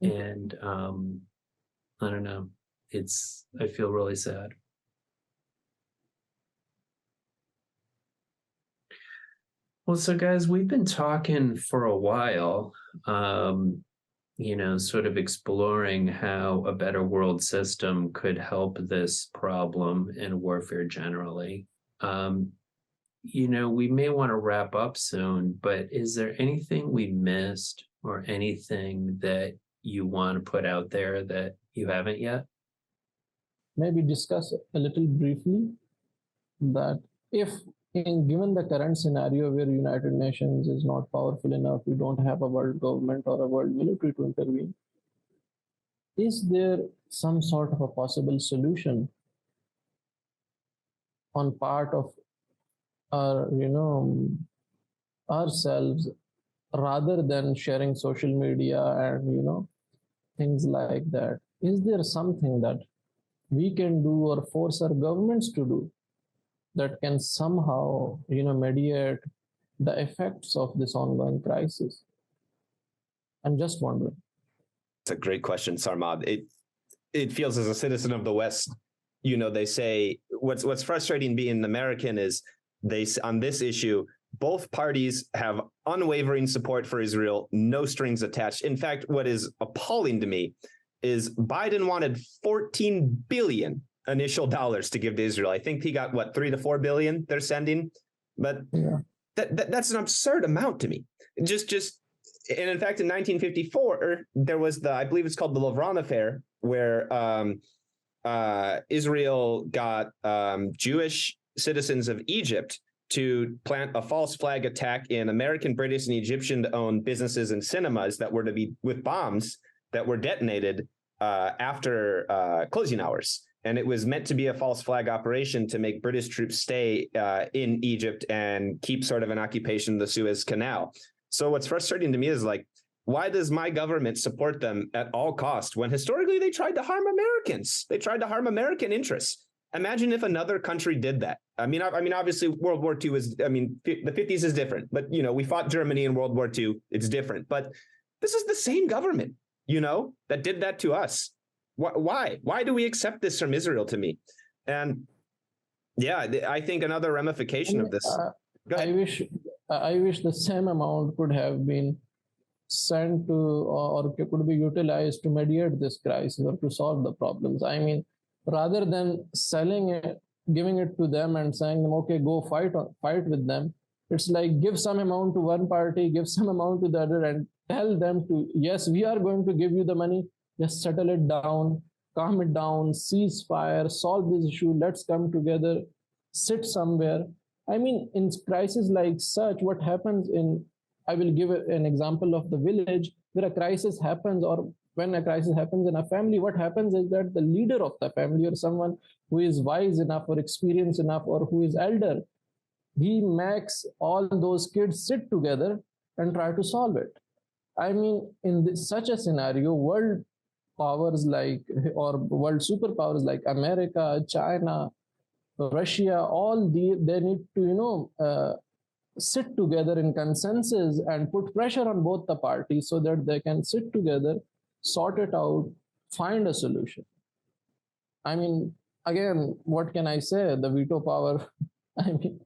And I don't know, I feel really sad. Well, so guys, we've been talking for a while, sort of exploring how a better world system could help this problem and warfare generally. We may want to wrap up soon, but is there anything we missed or anything that you want to put out there that you haven't yet? Maybe discuss a little briefly that given the current scenario where United Nations is not powerful enough, we don't have a world government or a world military to intervene, is there some sort of a possible solution on part of our, ourselves, rather than sharing social media and, things like that? Is there something that we can do or force our governments to do that can somehow, mediate the effects of this ongoing crisis? I'm just wondering. It's a great question, Sarmad. It feels, as a citizen of the West, they say what's frustrating being an American is on this issue, both parties have unwavering support for Israel, no strings attached. In fact, what is appalling to me is Biden wanted $14 billion initial dollars to give to Israel. I think he got $3 to $4 billion they're sending, but yeah. That's an absurd amount to me. Just, and in fact, in 1954, there was I believe it's called the Lavron Affair, where Israel got Jewish citizens of Egypt to plant a false flag attack in American, British, and Egyptian-owned businesses and cinemas that were to be with bombs that were detonated after closing hours. And it was meant to be a false flag operation to make British troops stay in Egypt and keep sort of an occupation of the Suez Canal. So what's frustrating to me is like, why does my government support them at all costs when historically they tried to harm Americans? They tried to harm American interests. Imagine if another country did that. I mean, obviously, World War II is. I mean, the 50s is different, but we fought Germany in World War II. It's different, but this is the same government, that did that to us. Why? Why do we accept this from Israel? To me, and yeah, I think another ramification of this. I wish the same amount could have been sent to or could be utilized to mediate this crisis or to solve the problems. I mean, rather than selling it, giving it to them and saying them, okay, go fight with them. It's like give some amount to one party, give some amount to the other, and tell them to, yes, we are going to give you the money. Just settle it down, calm it down, cease fire, solve this issue. Let's come together, sit somewhere. I mean, in crises like such, what happens I will give an example of the village where a crisis happens, or when a crisis happens in a family, what happens is that the leader of the family or someone who is wise enough or experienced enough or who is elder, he makes all those kids sit together and try to solve it. I mean, in such a scenario, world powers world superpowers like America, China, Russia, all they need to, sit together in consensus and put pressure on both the parties so that they can sit together, sort it out, find a solution. I mean, again, what can I say? The veto power, I mean,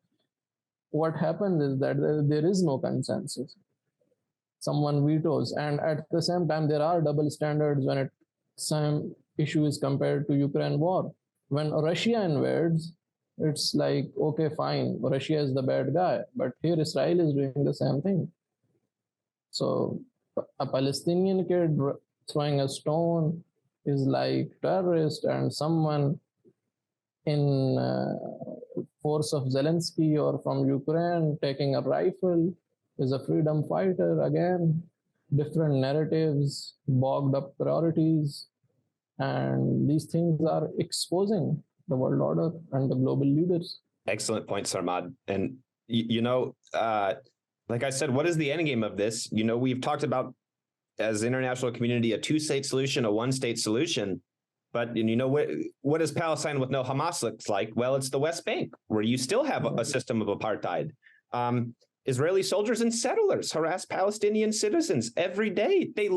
what happens is that there is no consensus. Someone vetoes, and at the same time, there are double standards when some issue is compared to Ukraine war. When Russia invades, it's like, okay, fine, Russia is the bad guy, but here Israel is doing the same thing. So a Palestinian kid throwing a stone is like terrorist, and someone in force of Zelensky or from Ukraine taking a rifle is a freedom fighter. Again, different narratives, bogged up priorities, and these things are exposing the world order and the global leaders. Excellent point, Sarmad. And, like I said, what is the end game of this? We've talked about, as international community, a two-state solution, a one-state solution. But what does Palestine with no Hamas looks like? Well, it's the West Bank, where you still have a system of apartheid. Israeli soldiers and settlers harass Palestinian citizens every day. They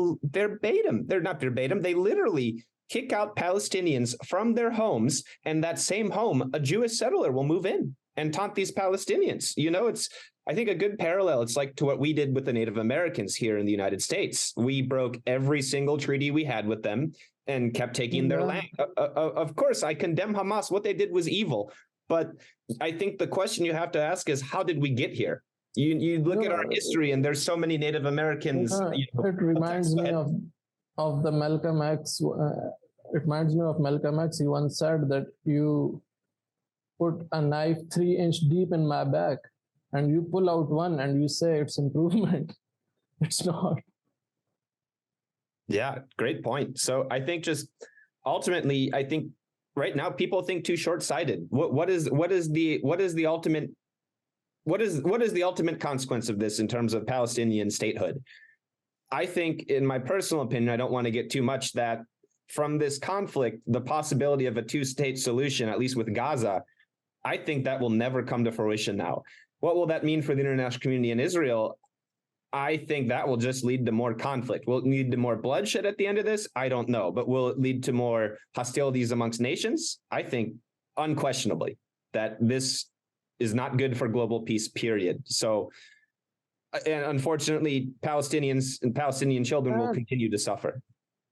literally kick out Palestinians from their homes, and that same home, a Jewish settler will move in and taunt these Palestinians. It's, I think, a good parallel. It's like to what we did with the Native Americans here in the United States. We broke every single treaty we had with them and kept taking their land. Of course, I condemn Hamas. What they did was evil. But I think the question you have to ask is, how did we get here? You look at our history, and there's so many Native Americans. It reminds me of the Malcolm X. It reminds me of Malcolm X. He once said that you put a knife 3-inch deep in my back, and you pull out one, and you say it's improvement. It's not. Yeah, great point. So I think just ultimately, I think right now people think too short-sighted. What is the ultimate consequence of this in terms of Palestinian statehood? I think, in my personal opinion, I don't want to get too much, that from this conflict, the possibility of a two-state solution, at least with Gaza, I think that will never come to fruition now. What will that mean for the international community in Israel? I think that will just lead to more conflict. Will it lead to more bloodshed at the end of this? I don't know. But will it lead to more hostilities amongst nations? I think unquestionably that this is not good for global peace, period. So, and unfortunately, Palestinians and Palestinian children will continue to suffer.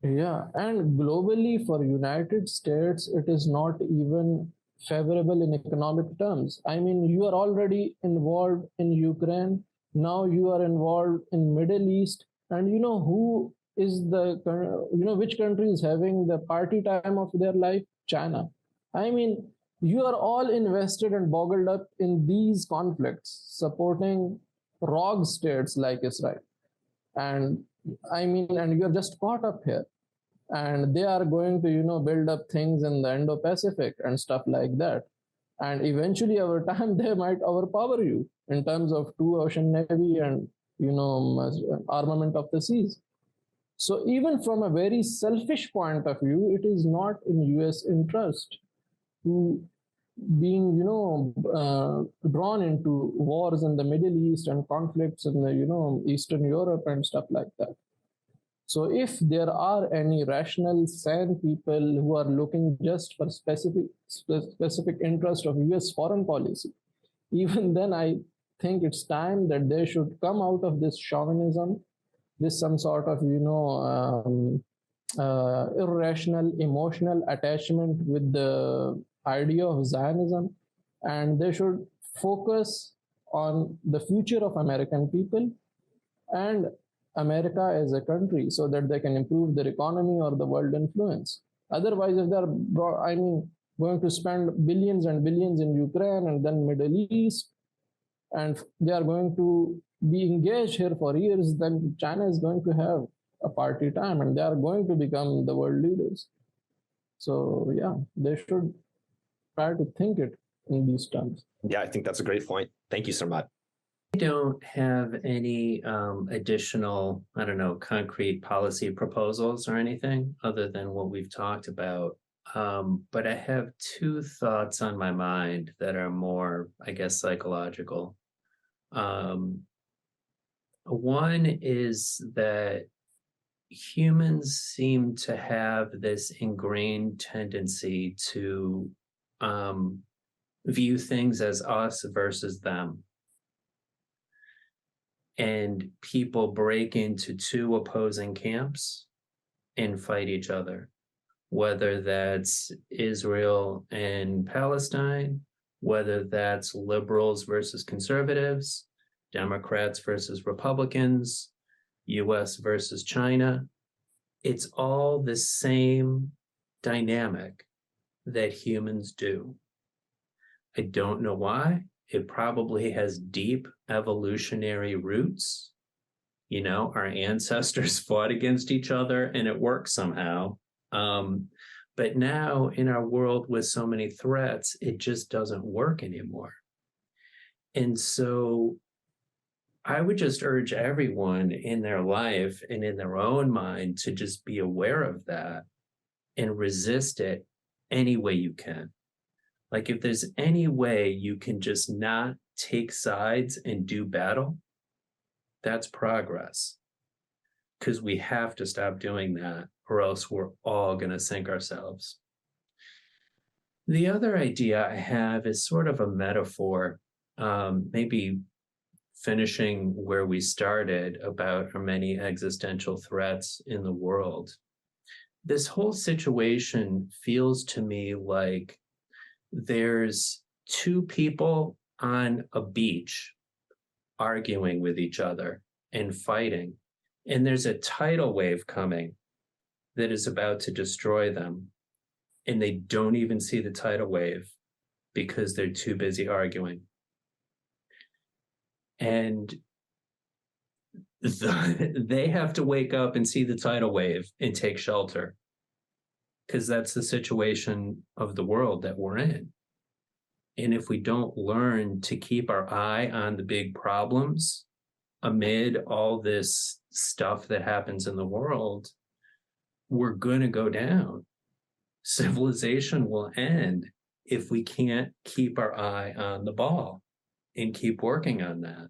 Yeah, and globally for United States, it is not even favorable in economic terms. I mean, you are already involved in Ukraine. Now you are involved in Middle East, and who is which country is having the party time of their life? China. I mean, you are all invested and boggled up in these conflicts, supporting rogue states like Israel. And you're just caught up here. And they are going to, build up things in the Indo-Pacific and stuff like that. And eventually over time, they might overpower you in terms of two ocean navy and armament of the seas. So even from a very selfish point of view, it is not in US interest to being drawn into wars in the Middle East and conflicts in the Eastern Europe and stuff like that. So if there are any rational, sane people who are looking just for specific interest of US foreign policy, even then I think it's time that they should come out of this chauvinism, this some sort of irrational emotional attachment with the idea of Zionism, and they should focus on the future of American people and America as a country so that they can improve their economy or the world influence. Otherwise, if they're, going to spend billions and billions in Ukraine and then Middle East, and they are going to be engaged here for years, then China is going to have a party time and they are going to become the world leaders. So yeah, they should try to think it in these terms. Yeah, I think that's a great point. Thank you, Sarmad. I don't have any additional, concrete policy proposals or anything other than what we've talked about. But I have two thoughts on my mind that are more, I guess, psychological. One is that humans seem to have this ingrained tendency to view things as us versus them. And people break into two opposing camps and fight each other, whether that's Israel and Palestine, whether that's liberals versus conservatives, Democrats versus Republicans, US versus China. It's all the same dynamic that humans do. I don't know why. It probably has deep evolutionary roots. Our ancestors fought against each other and it worked somehow. But now in our world with so many threats, it just doesn't work anymore. And so I would just urge everyone in their life and in their own mind to just be aware of that and resist it any way you can. Like if there's any way you can just not take sides and do battle, that's progress. Because we have to stop doing that or else we're all going to sink ourselves. The other idea I have is sort of a metaphor, maybe finishing where we started about our many existential threats in the world. This whole situation feels to me like there's two people on a beach arguing with each other and fighting, and there's a tidal wave coming that is about to destroy them, and they don't even see the tidal wave because they're too busy arguing. And they have to wake up and see the tidal wave and take shelter, because that's the situation of the world that we're in. And if we don't learn to keep our eye on the big problems amid all this stuff that happens in the world, we're going to go down. Civilization will end if we can't keep our eye on the ball and keep working on that.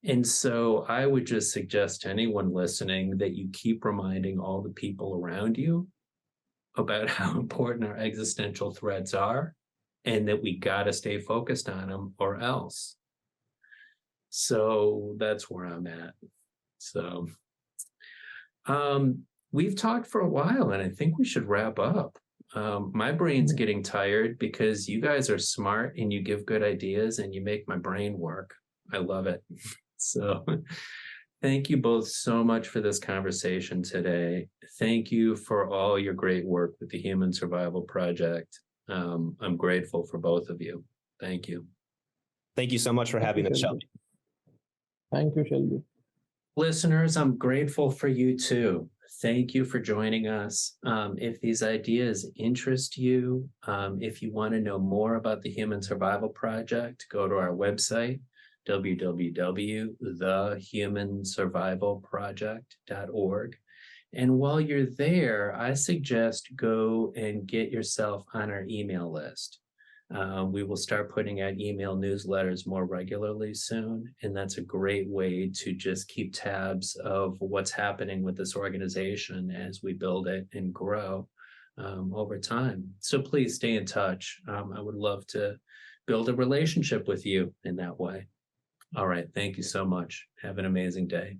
And so I would just suggest to anyone listening that you keep reminding all the people around you about how important our existential threats are and that we got to stay focused on them or else. So that's where I'm at. So we've talked for a while and I think we should wrap up. My brain's getting tired because you guys are smart and you give good ideas and you make my brain work. I love it. So thank you both so much for this conversation today. Thank you for all your great work with the Human Survival Project. I'm grateful for both of you. Thank you. Thank you so much for having us, Shelby. Thank you, Shelby. Listeners, I'm grateful for you too. Thank you for joining us. If these ideas interest you, if you want to know more about the Human Survival Project, go to our website, www.thehumansurvivalproject.org. And while you're there, I suggest go and get yourself on our email list. We will start putting out email newsletters more regularly soon, and that's a great way to just keep tabs of what's happening with this organization as we build it and grow over time. So please stay in touch. I would love to build a relationship with you in that way. All right. Thank you so much. Have an amazing day.